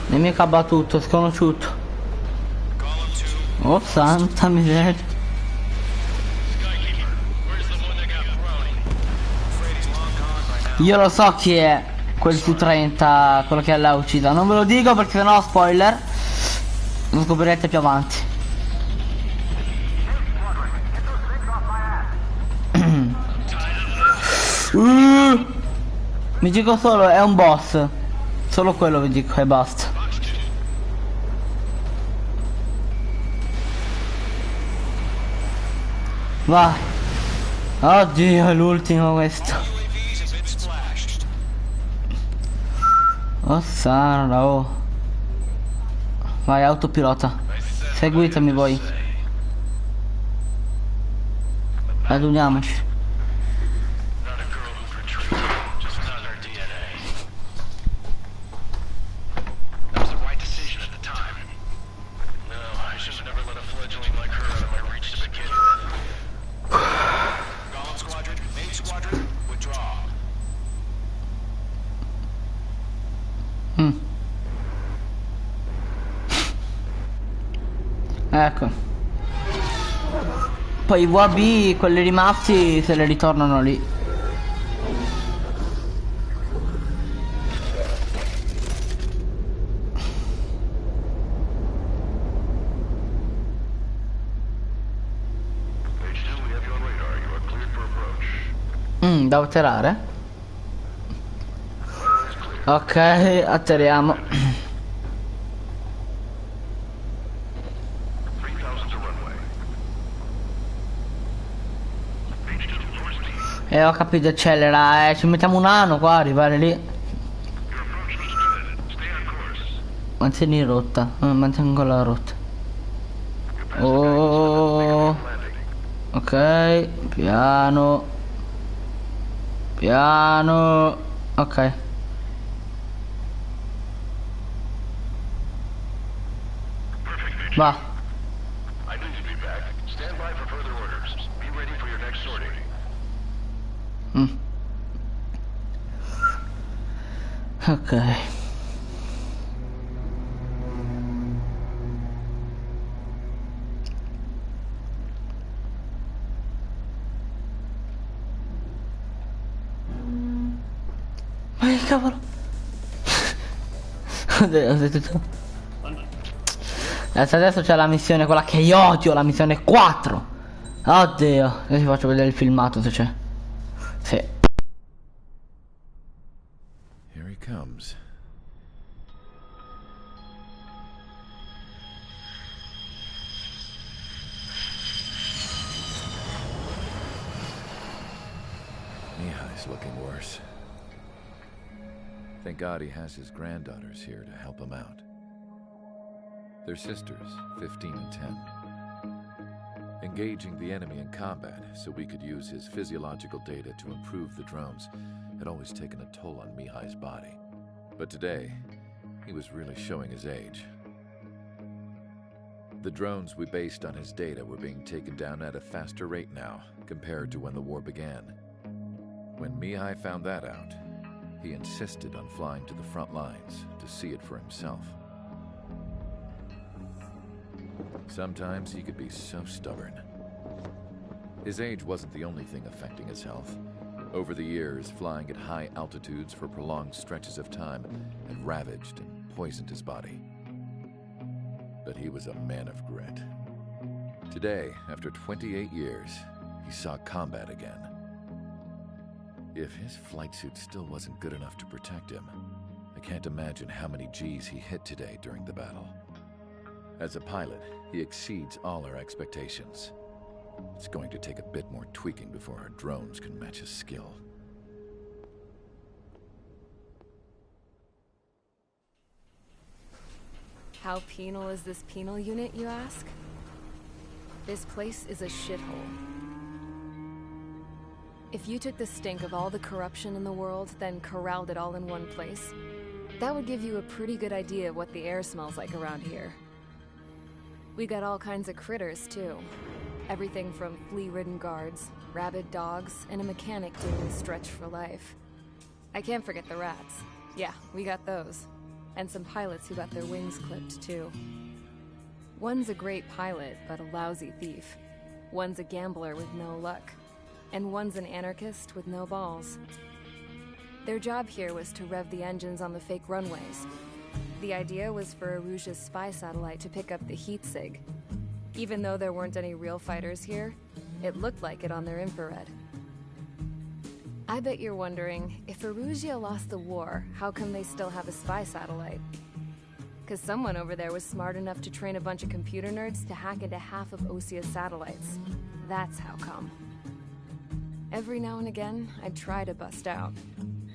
Nemico abbattuto, sconosciuto. Golem 2, Oh santa miseria. Skykeeper, where's the one that got brownie? afraid he's long gone by now. Io lo so chi è quel su 30, quello che l'ha uccisa. Non ve lo dico perché sennò spoiler. Lo scoprirete più avanti. Mi dico solo, è un boss. Solo quello vi dico e basta. Vai. Oddio, è l'ultimo questo. UAVs have been splashed. Oh sana, oh. Vai, autopilota. Seguitemi voi. Raduniamoci. Not a girl who retreats, just not in her DNA. That was the right decision at the time. No, I should have never let a fledgling like her out of my reach to begin with. Golem Squadron, Mage Squadron, withdraw. Ecco. Poi i VAB, quelli rimasti, se le ritornano lì. Page 2, we have you on radar. You are cleared for approach. Da atterrare? Ok, atterriamo. 3000 to runway. Page 2, full speed. Ho capito, accelera, ci mettiamo un anno qua a arrivare lì. Your approach was good. Stay on course. Mantieni in rotta, mantengo la rotta. Oh, Landing. Ok, piano. Piano. Ok. Va. I need to be back. Stand by for further orders. Be ready for your next sortie. Ok. Ma che cavolo? Ho detto. Adesso c'è la missione, quella che io odio, la missione 4. Oddio. Adesso vi faccio vedere il filmato se c'è. Sì. Here he comes. Mihai's looking worse. Thank God he has his granddaughters here to help him out. They're sisters, 15 and 10. Engaging the enemy in combat so we could use his physiological data to improve the drones had always taken a toll on Mihai's body. But today, he was really showing his age. The drones we based on his data were being taken down at a faster rate now, compared to when the war began. When Mihai found that out, he insisted on flying to the front lines to see it for himself. Sometimes he could be so stubborn. His age wasn't the only thing affecting his health. Over the years, flying at high altitudes for prolonged stretches of time had ravaged and poisoned his body. But he was a man of grit. Today, after 28 years, he saw combat again. If his flight suit still wasn't good enough to protect him, I can't imagine how many G's he hit today during the battle. As a pilot, he exceeds all our expectations. It's going to take a bit more tweaking before our drones can match his skill. How penal is this penal unit, you ask? This place is a shithole. If you took the stink of all the corruption in the world, then corralled it all in one place, that would give you a pretty good idea of what the air smells like around here. We got all kinds of critters, too. Everything from flea-ridden guards, rabid dogs, and a mechanic doing the stretch for life. I can't forget the rats. Yeah, we got those. And some pilots who got their wings clipped, too. One's a great pilot, but a lousy thief. One's a gambler with no luck. And one's an anarchist with no balls. Their job here was to rev the engines on the fake runways. The idea was for Erusia's spy satellite to pick up the heat sig. Even though there weren't any real fighters here, it looked like it on their infrared. I bet you're wondering, if Erusia lost the war, how come they still have a spy satellite? Because someone over there was smart enough to train a bunch of computer nerds to hack into half of Osia's satellites. That's how come. Every now and again, I'd try to bust out.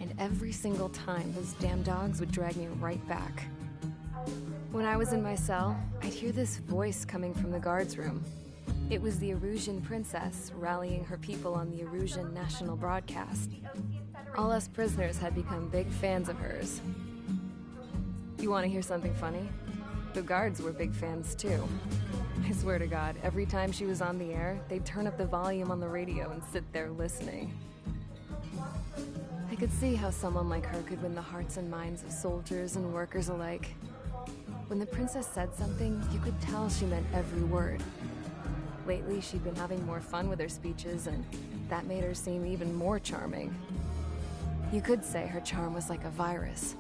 And every single time, those damn dogs would drag me right back. When I was in my cell, I'd hear this voice coming from the guards room. It was the Erusian princess rallying her people on the Erusian national broadcast. All us prisoners had become big fans of hers. You want to hear something funny? The guards were big fans too. I swear to God, every time she was on the air, they'd turn up the volume on the radio and sit there listening. I could see how someone like her could win the hearts and minds of soldiers and workers alike. When the princess said something, you could tell she meant every word. Lately, she'd been having more fun with her speeches, and that made her seem even more charming. You could say her charm was like a virus.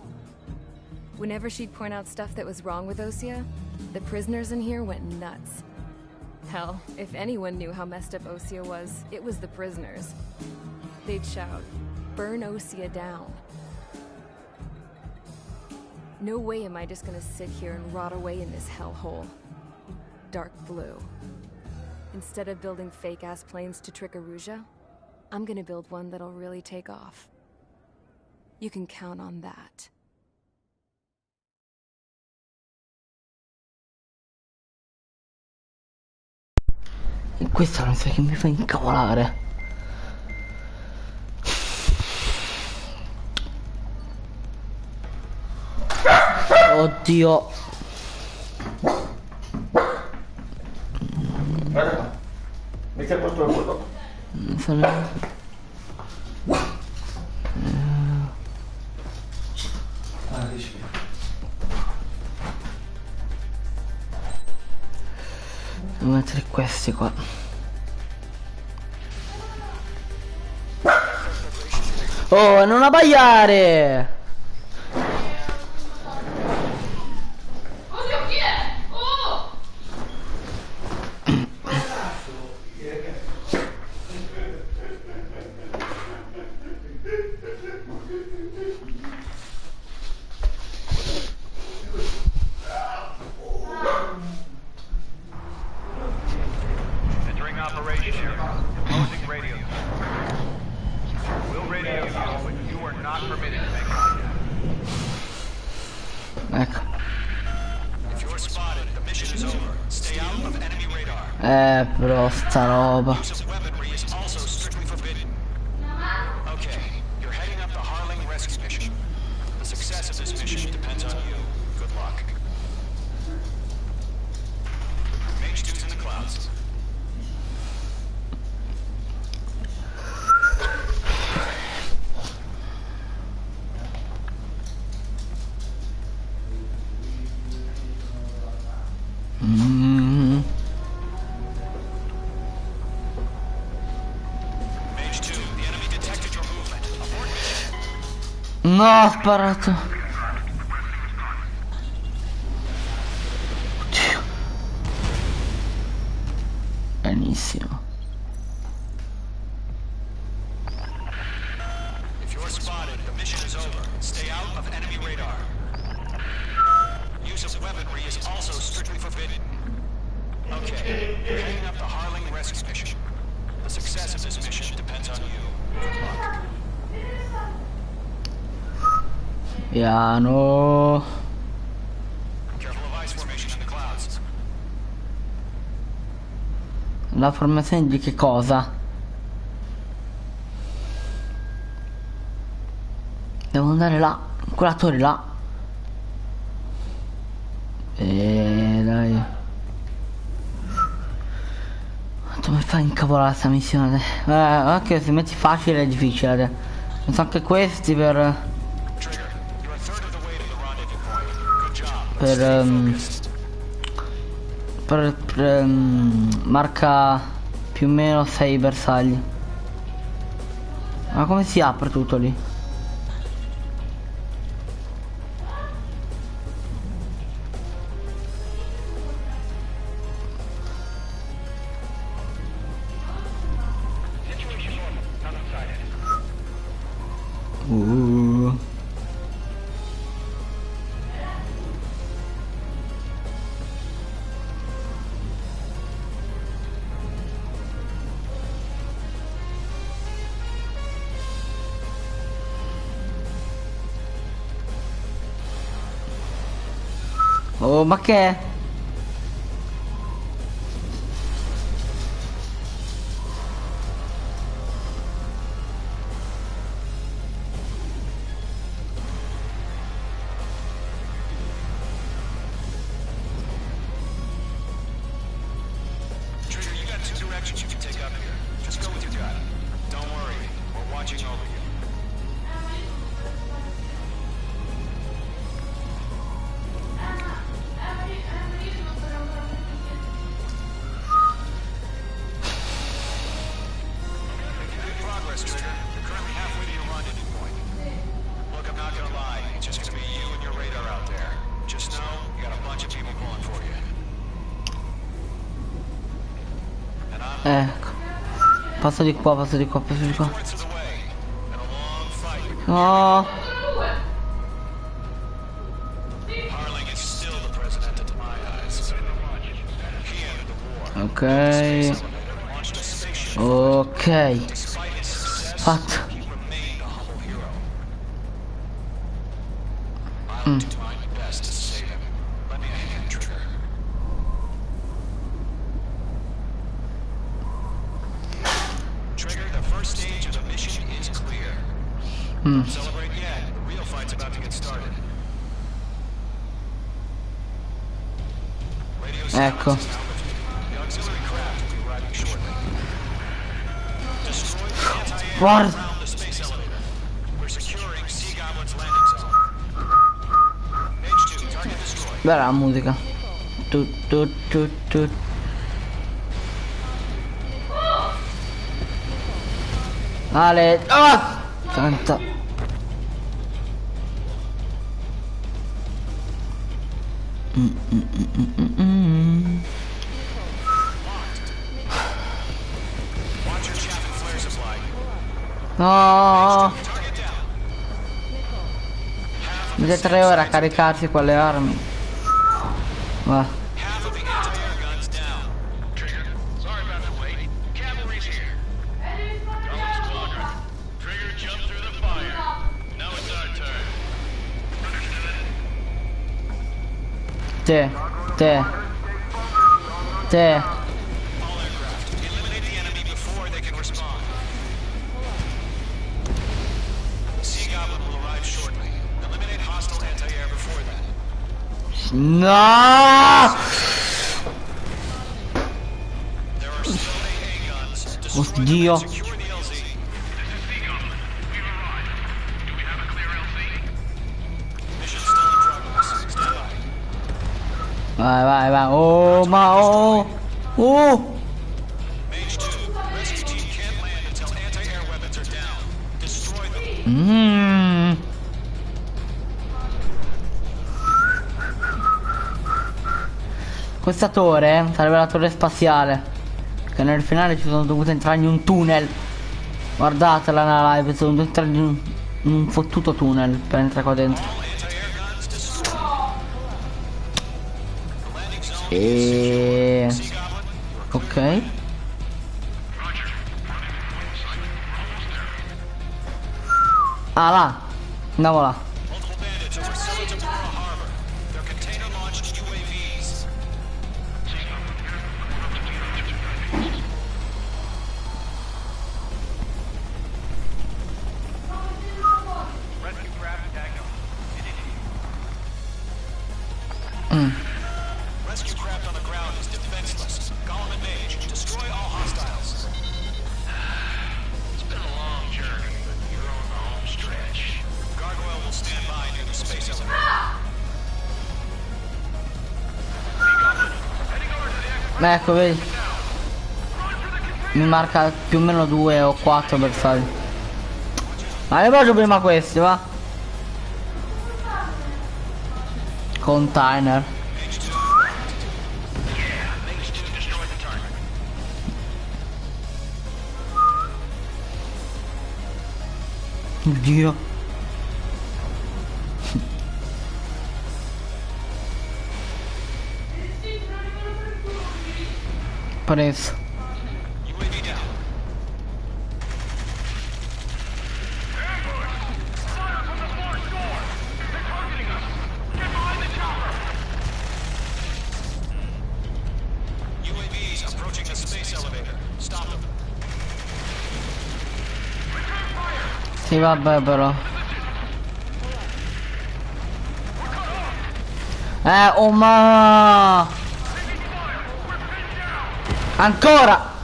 Whenever she'd point out stuff that was wrong with Osia, the prisoners in here went nuts. Hell, if anyone knew how messed up Osia was, it was the prisoners. They'd shout, "Burn Osia down." No way am I just gonna sit here and rot away in this hellhole. Dark blue. Instead of building fake-ass planes to trick Erusia, I'm gonna build one that'll really take off. You can count on that. E questa è la cosa che mi fa incavolare. Oddio. Metti a posto il quello. Devo mettere questi qua. Oh, non abbaiare! Oddio, chi è? Oh! Entering operation area. Closing radio. We'll radio you, but you are not permitted to make contact. Ecco. If you're spotted, the mission is over. Stay out of enemy radar. Però sta roba. Use of weaponry is also strictly forbidden. Okay, you're heading up the Harling rescue mission. The success of this mission depends on you. Good luck. Mage 2's in the clouds. Mage 2, the enemy detected your movement. Abort mission. No, ha sparato. Oddio. Benissimo. If you're spotted, the mission is over. Stay out of enemy radar. Use of weaponry is also strictly forbidden. Okay, you're heading up the Harling rescue mission. The success of this mission depends on you. Good luck. Piano. Careful of ice formation in the clouds. La formazione di che cosa? Devo andare là, in quella torre là. Dai. Quanto mi fa incavolare questa missione? Anche se metti facile è difficile. Non so anche questi per... Trigger, you're a third of the way to the rendezvous point. Good job. per marca più o meno 6 bersagli. Ma come si apre tutto lì? Oh, ma che è? Trigger, you got 2 directions you can take up here. Just go with your gut. Don't worry, we're watching over you. Good progress, Trigger. You're currently halfway to your rendezvous point. Look, I'm not gonna lie. It's just gonna be you and your radar out there. Just know, you got a bunch of people pulling for you. And I'm Ecco. Passo di qua, passo di qua, passo di qua. fourths of the way. Been a long fight. No. Harling is still the president to my eyes. He ended the war. Ok. Launched a spaceship. Ok. Despite his success, Fatto. he remained a humble hero. I'll do my best to save him. Let me a hand, Trigger. Don't celebrate yet. The real fight's about to get started. Radio Ecco. silence is now lifted. The auxiliary craft will be arriving shortly. Destroy the anti-air Guarda. around the space elevator. We're securing Sea Goblin's landing zone. H2, target destroyed. Bella la musica. Tu, tu, tu, tu. Ale. Ah! Tanta. Watch your chaff and flare supply. No. Target down. Mette 3 ore a caricarsi quelle armi. Va. Half of the anti-air guns down. Trigger, sorry about the wait. Cavalry's here. Golem squadron. Trigger jumped through the fire. Now it's our turn. Understood? Te. Te. Te. All aircraft, eliminate the enemy before they can respond. Sea Goblin will arrive shortly. Eliminate hostile anti-air before that. No! There are still AA guns. Destroy them Oddio. and secure the LZ. This is Sea Goblin. We've arrived. Do we have a clear LZ? Mission still in progress. Stay by. Vai, vai, vai. Oh, ma oh. Oh. Mage 2, rescue team can't land until anti-air weapons are down. Destroy them. Questa torre sarebbe la torre spaziale, che nel finale ci sono dovuto entrare in un tunnel. Guardatela nella live, sono dovuto entrare in un fottuto tunnel per entrare qua dentro. All anti-air guns destroyed. The landing zone E... is Sea Goblin. ok. Roger. Almost there. Ah, là. Andiamo là. Multiple bandits over Selatamora Harbor. They're container-launched UAVs. Rescue craft tagged on. Rescue craft on the ground is defenseless. Golem and Mage, destroy all hostiles. It's been a long journey, but you're on the home stretch. Gargoyle will stand by near the space elevator. Ecco, vedi. Mi marca più o meno 2 o 4 bersagli. Ma ne faccio prima questi, va? Container. Mage 2 destroyed the target. Oddio. Preso. UAV down. UAVs approaching the space elevator. Stop them. Sì, vabbè, però. Oh ma... Ancora!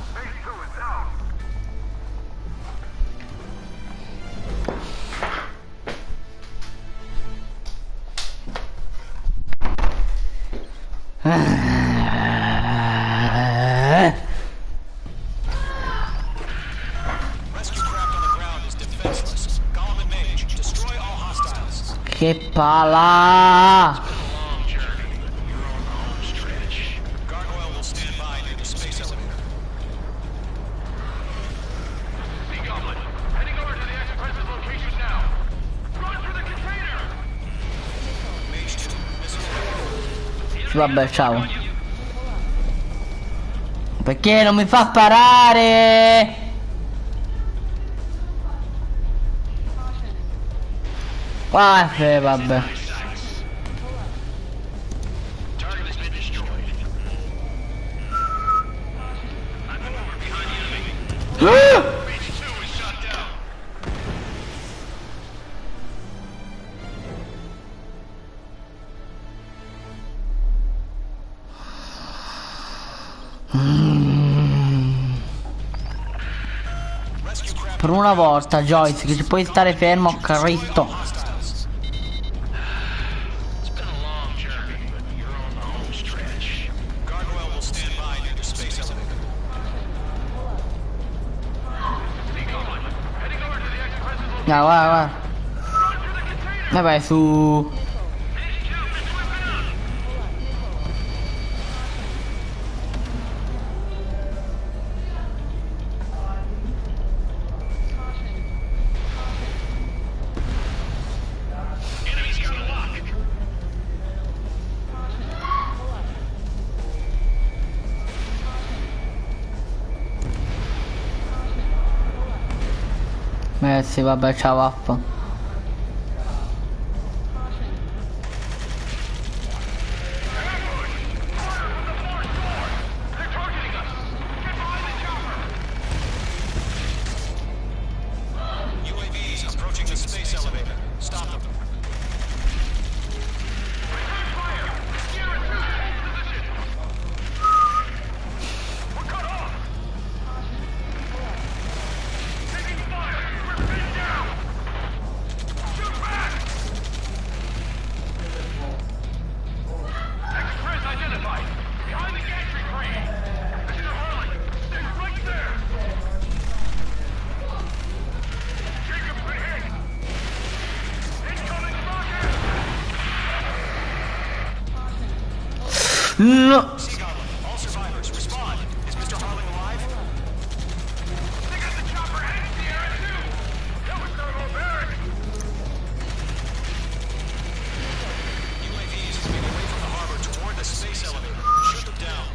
Rescue craft on the ground is defenseless. Golem and Mage, destroy all hostiles. Che pala! Long journey, but you're on the home stretch. Gargoyle will stand by near the space elevator. Sea Goblin, heading over to the express's location now. Run for the container! Mage 2, missile. Vabbè, ciao. Perché non mi fa sparare? Vabbè. Target has been destroyed. I'm over behind the enemy. Mage 2 is shot down. Per una volta, Joyce, che ci puoi stare fermo, Cristo. It's been a long journey, but you're on the home stretch. Guardrail will stand by near the space elevator. Guarda, guarda. Vabbè, su. Sì, vabbè, ciao, vaffa. UAVs approaching the space elevator. Stop them. No. All survivors, respond. Is Mr. Harling alive? They got the chopper and the air too. That was barbaric. UAVs moving away from the harbor toward the space elevator. Shoot them down.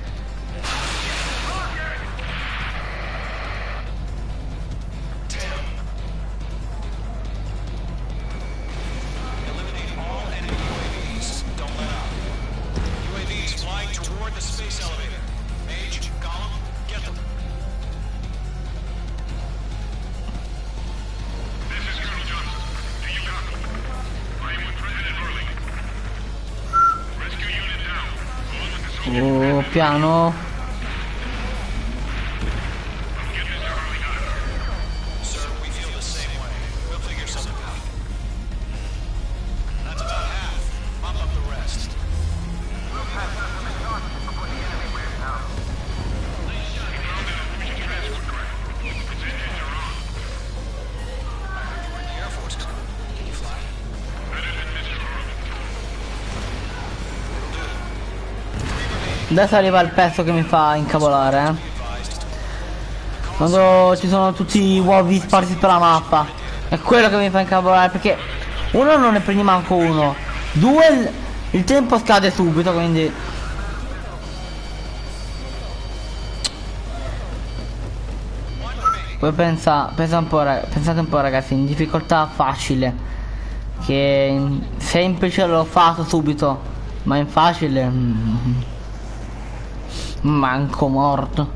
Eliminate all enemy UAVs. Don't let up. UAVs flying toward the space elevator. Mage, Gollum, get them. This is Colonel Johnson. Do you copy? I am with President Hurley. Rescue unit down. Along with the soldier. Oh, piano. Get Mr. Hurley out of here. Sir, we feel the same way. We'll figure something out. That's about half. Mop up the rest. Air Force Colonel. Can you fly? Adesso arriva il pezzo che mi fa incavolare, Advised. Quando ci sono tutti i uovi sparsi per la mappa. È quello che mi fa incavolare, perché uno non ne prendi manco uno. Due, il tempo scade subito, quindi. Poi pensate un po', ragazzi, in difficoltà facile, che in semplice l'ho fatto subito, ma in facile manco morto.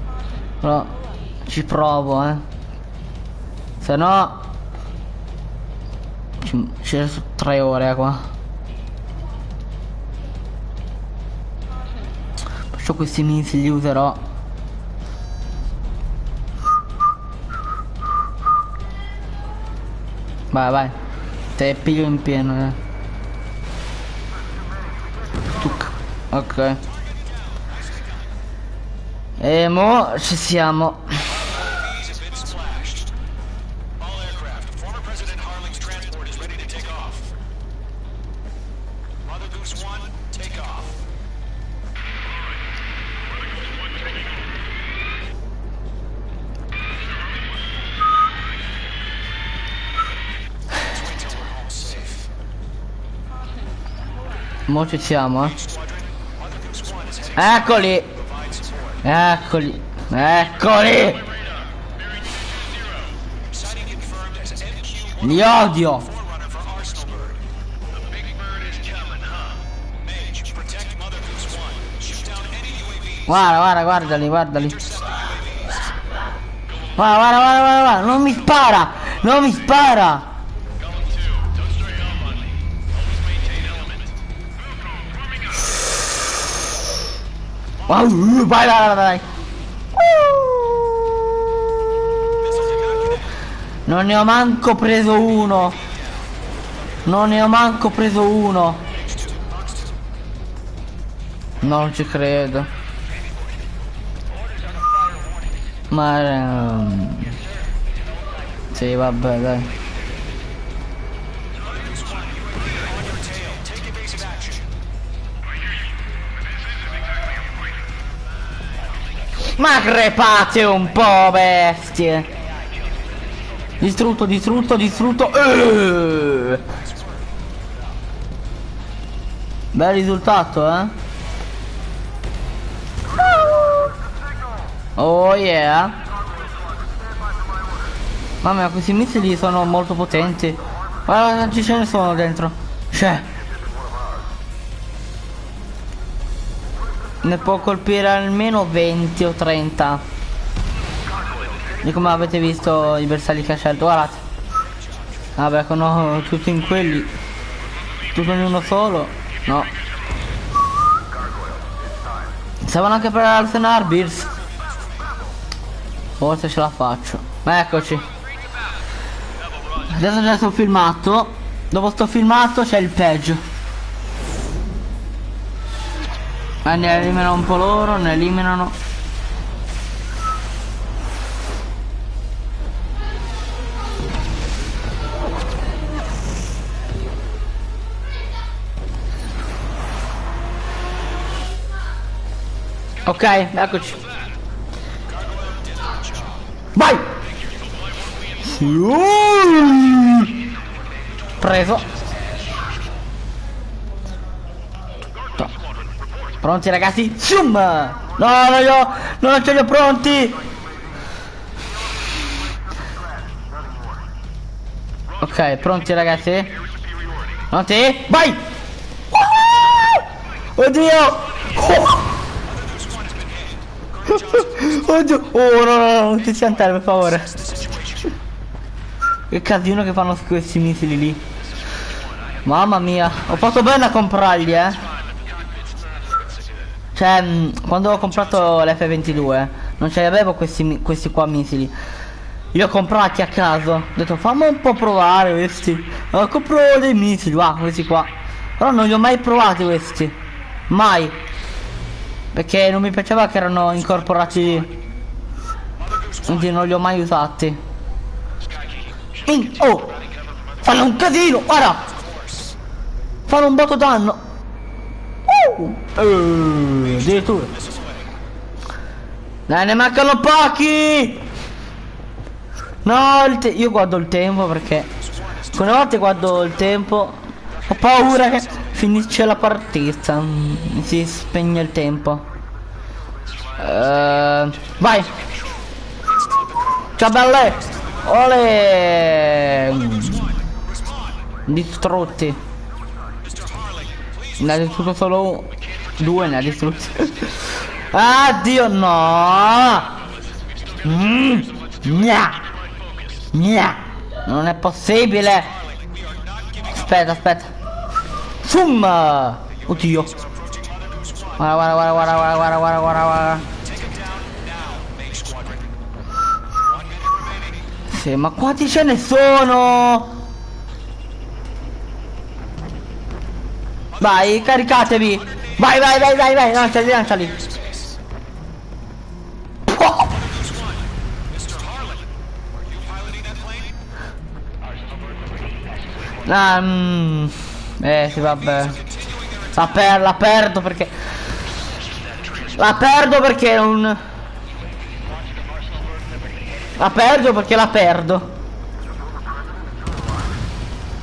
Però ci provo, se no ci resto 3 ore qua. Faccio questi missili, li userò. Vai, te piglio in pieno, Ok. E mo ci siamo. UAVs have been splashed. All aircraft. Former President Harling's transport is ready to take off. Mother Goose 1, take off. Let's wait till we're home safe. Mo ci siamo, Squadron, Mother Goose 1 is heading Eccoli. to provide support. Eccoli. Sighting confirmed as MQ-1, Li odio. forerunner for Arsenal Bird. The big bird is coming, huh? Mage, protect Mother Goose 1. Shoot down any UAVs. Guardali. Intercept the UAVs. Guarda. Non mi spara. Gollum 2, don't stray off on me. Always maintain element. Epico, forming up. Vai. Non ne ho manco preso uno. Non ne ho manco preso uno. Non ci credo. Ma sì, vabbè, dai. Ma crepate un po', bestie. Distrutto, distrutto, distrutto. Bel risultato, eh. Oh yeah. Mamma mia, questi missili sono molto potenti. Guarda quanti ce ne sono dentro. Cioè, ne può colpire almeno 20 o 30. Di come avete visto i bersagli che ha scelto. Guardate. Vabbè, sono tutti in quelli. Tutto in uno solo. No. Stavano anche per l'arsenal Beers. Forse ce la faccio. Eccoci. Adesso già sto filmato. Dopo sto filmato c'è il peggio. Ne eliminano un po' loro, ne eliminano. Ok, eccoci. Vai! Preso. Pronti ragazzi? Zoom! No, non ce li ho pronti! Ok, pronti ragazzi? Pronti? Vai! Oddio! Oddio! Oh no, non ti sentare per favore. Che casino che fanno questi missili lì. Mamma mia, ho fatto bene a comprarli, Cioè, quando ho comprato l'F22 non ce li avevo questi qua missili. Li ho comprati a caso. Ho detto fammi un po' provare questi. Compro dei missili, questi qua. Però non li ho mai provati questi. Mai. Perché non mi piaceva che erano incorporati lì. Quindi non li ho mai usati. Oh! Fanno un casino, guarda! Fanno un botto danno. Addirittura. Dai, ne mancano pochi. No, io guardo il tempo perché alcune volte guardo il tempo. Ho paura che finisce la partita. Mi si spegne il tempo. Vai. Ciao belle. Ole. Distrutti. Ne ha distrutto solo due, ne ha distrutti. Addio, no. Non è possibile. Aspetta. Zoom. Oddio. Guarda. Sì, ma quanti ce ne sono? Vai, caricatevi. Vai. Lanciali. Oh. Sì, vabbè. La perdo perché la perdo perché la perdo.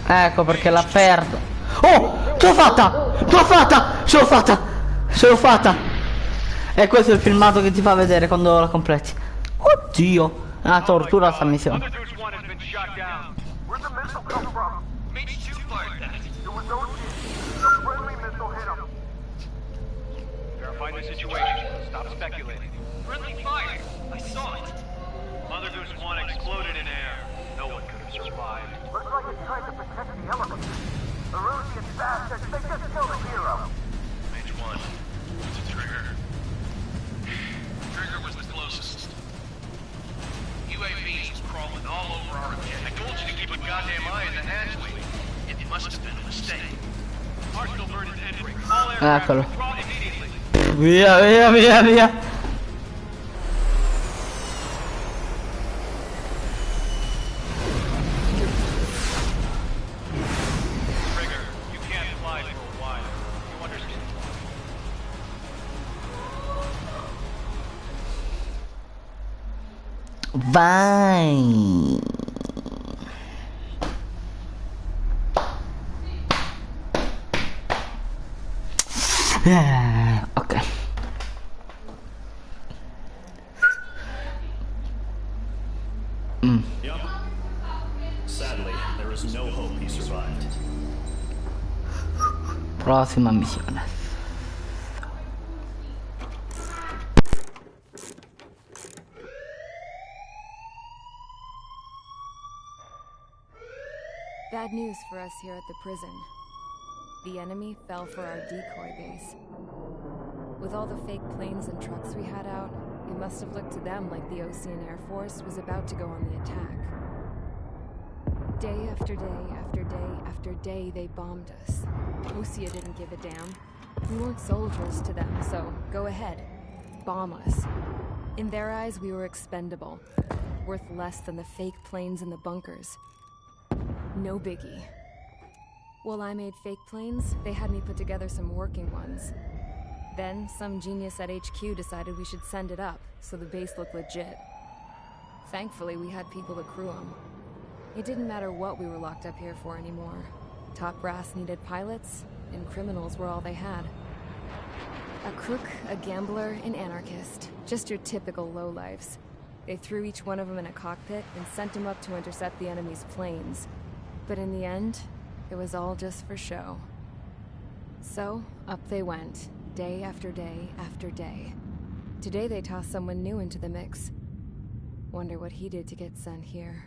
Ecco perché la perdo. Oh! Ce l'ho fatta! E questo è il filmato che ti fa vedere quando la completi. Oddio! È una tortura sta missione. UAVs crawling all over our Eccolo. Via, via, via, via. Trigger, you can't fly for a while. You understand? Vai. Ok. Yep. Sadly, there is no hope he survived. Prossima missione. Bad news for us here at the prison. The enemy fell for our decoy base. With all the fake planes and trucks we had out, it must have looked to them like the Ocean Air Force was about to go on the attack. Day after day after day after day, they bombed us. Osea didn't give a damn. We weren't soldiers to them, so go ahead. Bomb us. In their eyes, we were expendable. Worth less than the fake planes in the bunkers. No biggie. While I made fake planes, they had me put together some working ones. Then, some genius at HQ decided we should send it up, so the base looked legit. Thankfully, we had people to crew them. It didn't matter what we were locked up here for anymore. Top brass needed pilots, and criminals were all they had. A crook, a gambler, an anarchist. Just your typical lowlifes. They threw each one of them in a cockpit and sent them up to intercept the enemy's planes. But in the end, it was all just for show. So, up they went, day after day after day. Today they tossed someone new into the mix. Wonder what he did to get sent here.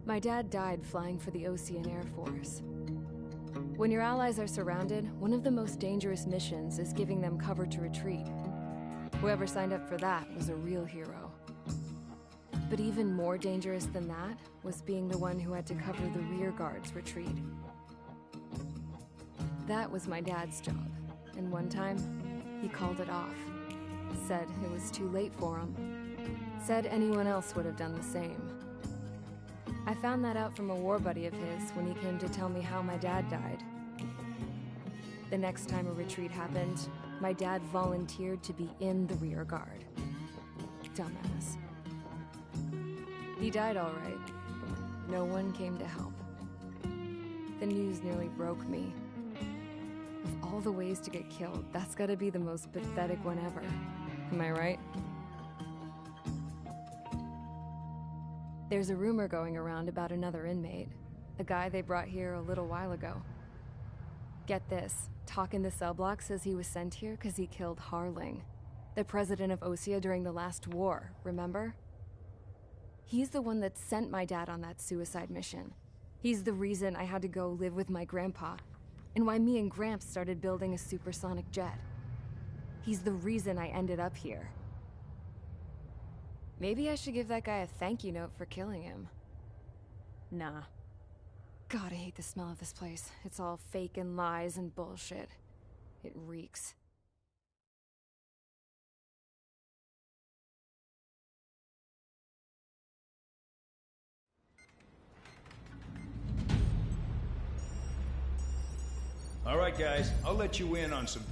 My dad died flying for the Ocean Air Force. When your allies are surrounded, one of the most dangerous missions is giving them cover to retreat. Whoever signed up for that was a real hero. But even more dangerous than that was being the one who had to cover the rear guard's retreat. That was my dad's job, and one time, he called it off. Said it was too late for him. Said anyone else would have done the same. I found that out from a war buddy of his when he came to tell me how my dad died. The next time a retreat happened, my dad volunteered to be in the rear guard. Dumbass. He died all right. No one came to help. The news nearly broke me. Of all the ways to get killed, that's gotta be the most pathetic one ever. Am I right? There's a rumor going around about another inmate. A guy they brought here a little while ago. Get this, talk in the cell block says he was sent here because he killed Harling, the president of Osea during the last war, remember? He's the one that sent my dad on that suicide mission. He's the reason I had to go live with my grandpa, and why me and Gramps started building a supersonic jet. He's the reason I ended up here. Maybe I should give that guy a thank you note for killing him. Nah. God, I hate the smell of this place. It's all fake and lies and bullshit. It reeks. All right, guys, I'll let you in on some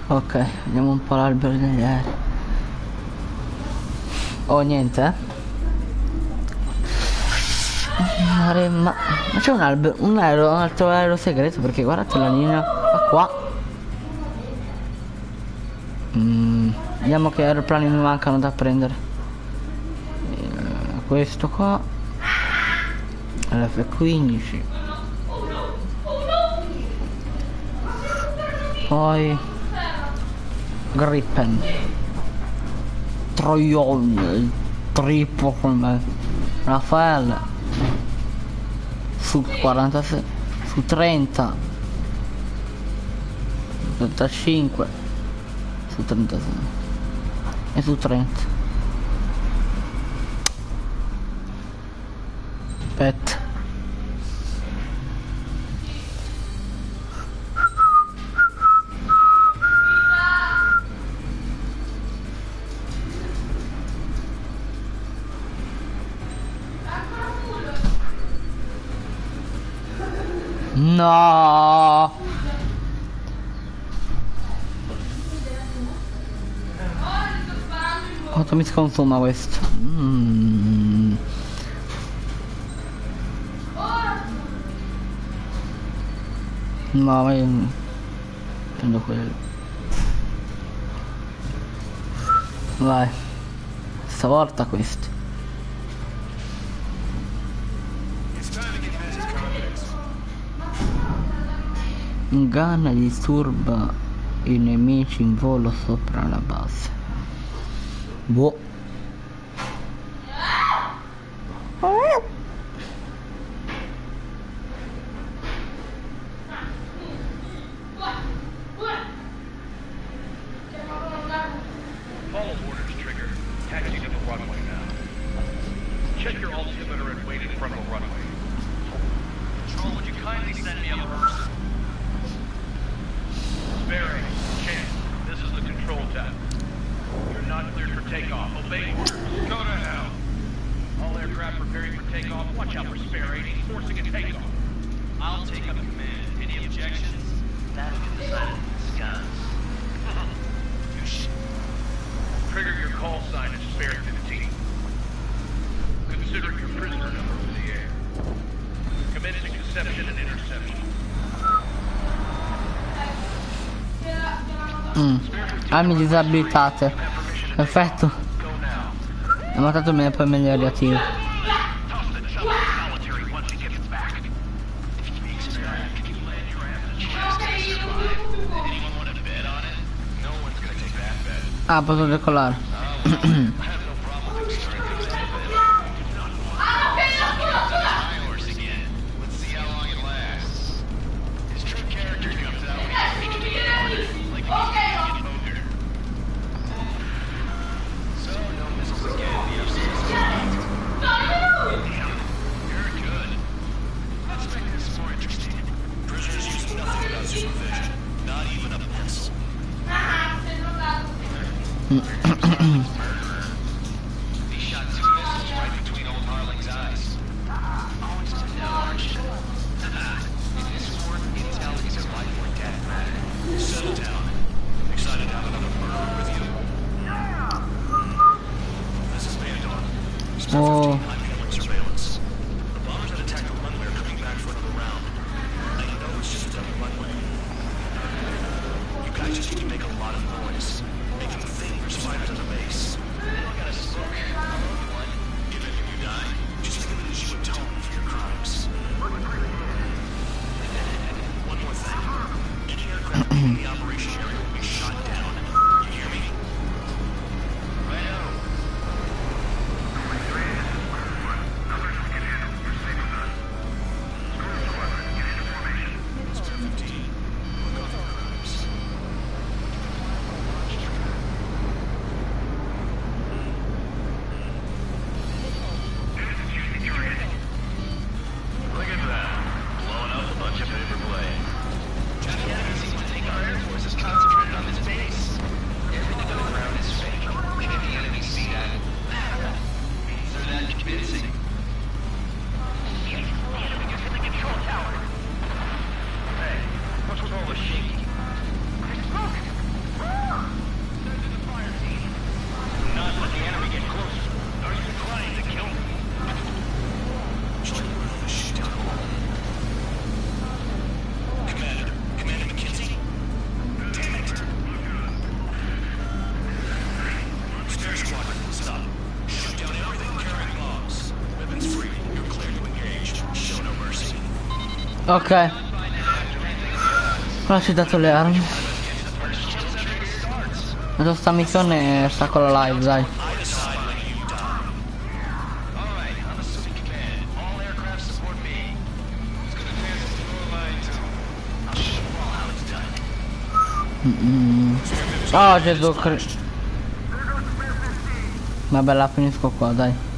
Ok, vediamo un po' l'albero degli aerei. Oh, niente, ma c'è un albero, un altro aereo segreto, perché guardate la linea qua. Vediamo che aeroplani mi mancano da prendere. Questo qua, l'F-15, poi Gripen, Troion, Triple, Rafale, su 46, su 30, 35, su 36. E su Trent. Aspetta. No. Quanto mi sconsuma questo? No, ma io prendo quello. Vai. Stavolta questo. Inganna e disturba i nemici in volo sopra la base. Boh. Follow orders, Trigger. Taxi to the runway now. Check your altimeter and wait in front of the runway. Control, would you kindly send me a person? Barry, Champ, this is the control tower. You're not cleared for takeoff. Obey orders. Go to hell. All aircraft preparing for takeoff. Watch out for spare 80 forcing a takeoff. I'll take up command. Any objections? That'll get decided in the skies. You shit. Trigger your call sign is spare 15. Consider your prisoner number for the air. Commencing deception and interception. Armi disabilitate. Perfetto. Ho matato me poi me li riattivo. Ah, posso decollare. Oh. Ok. Ora ci ho dato le armi. Adesso sta missione sta con la live, dai. Oh Gesù Cristo. Vabbè, la finisco qua, dai.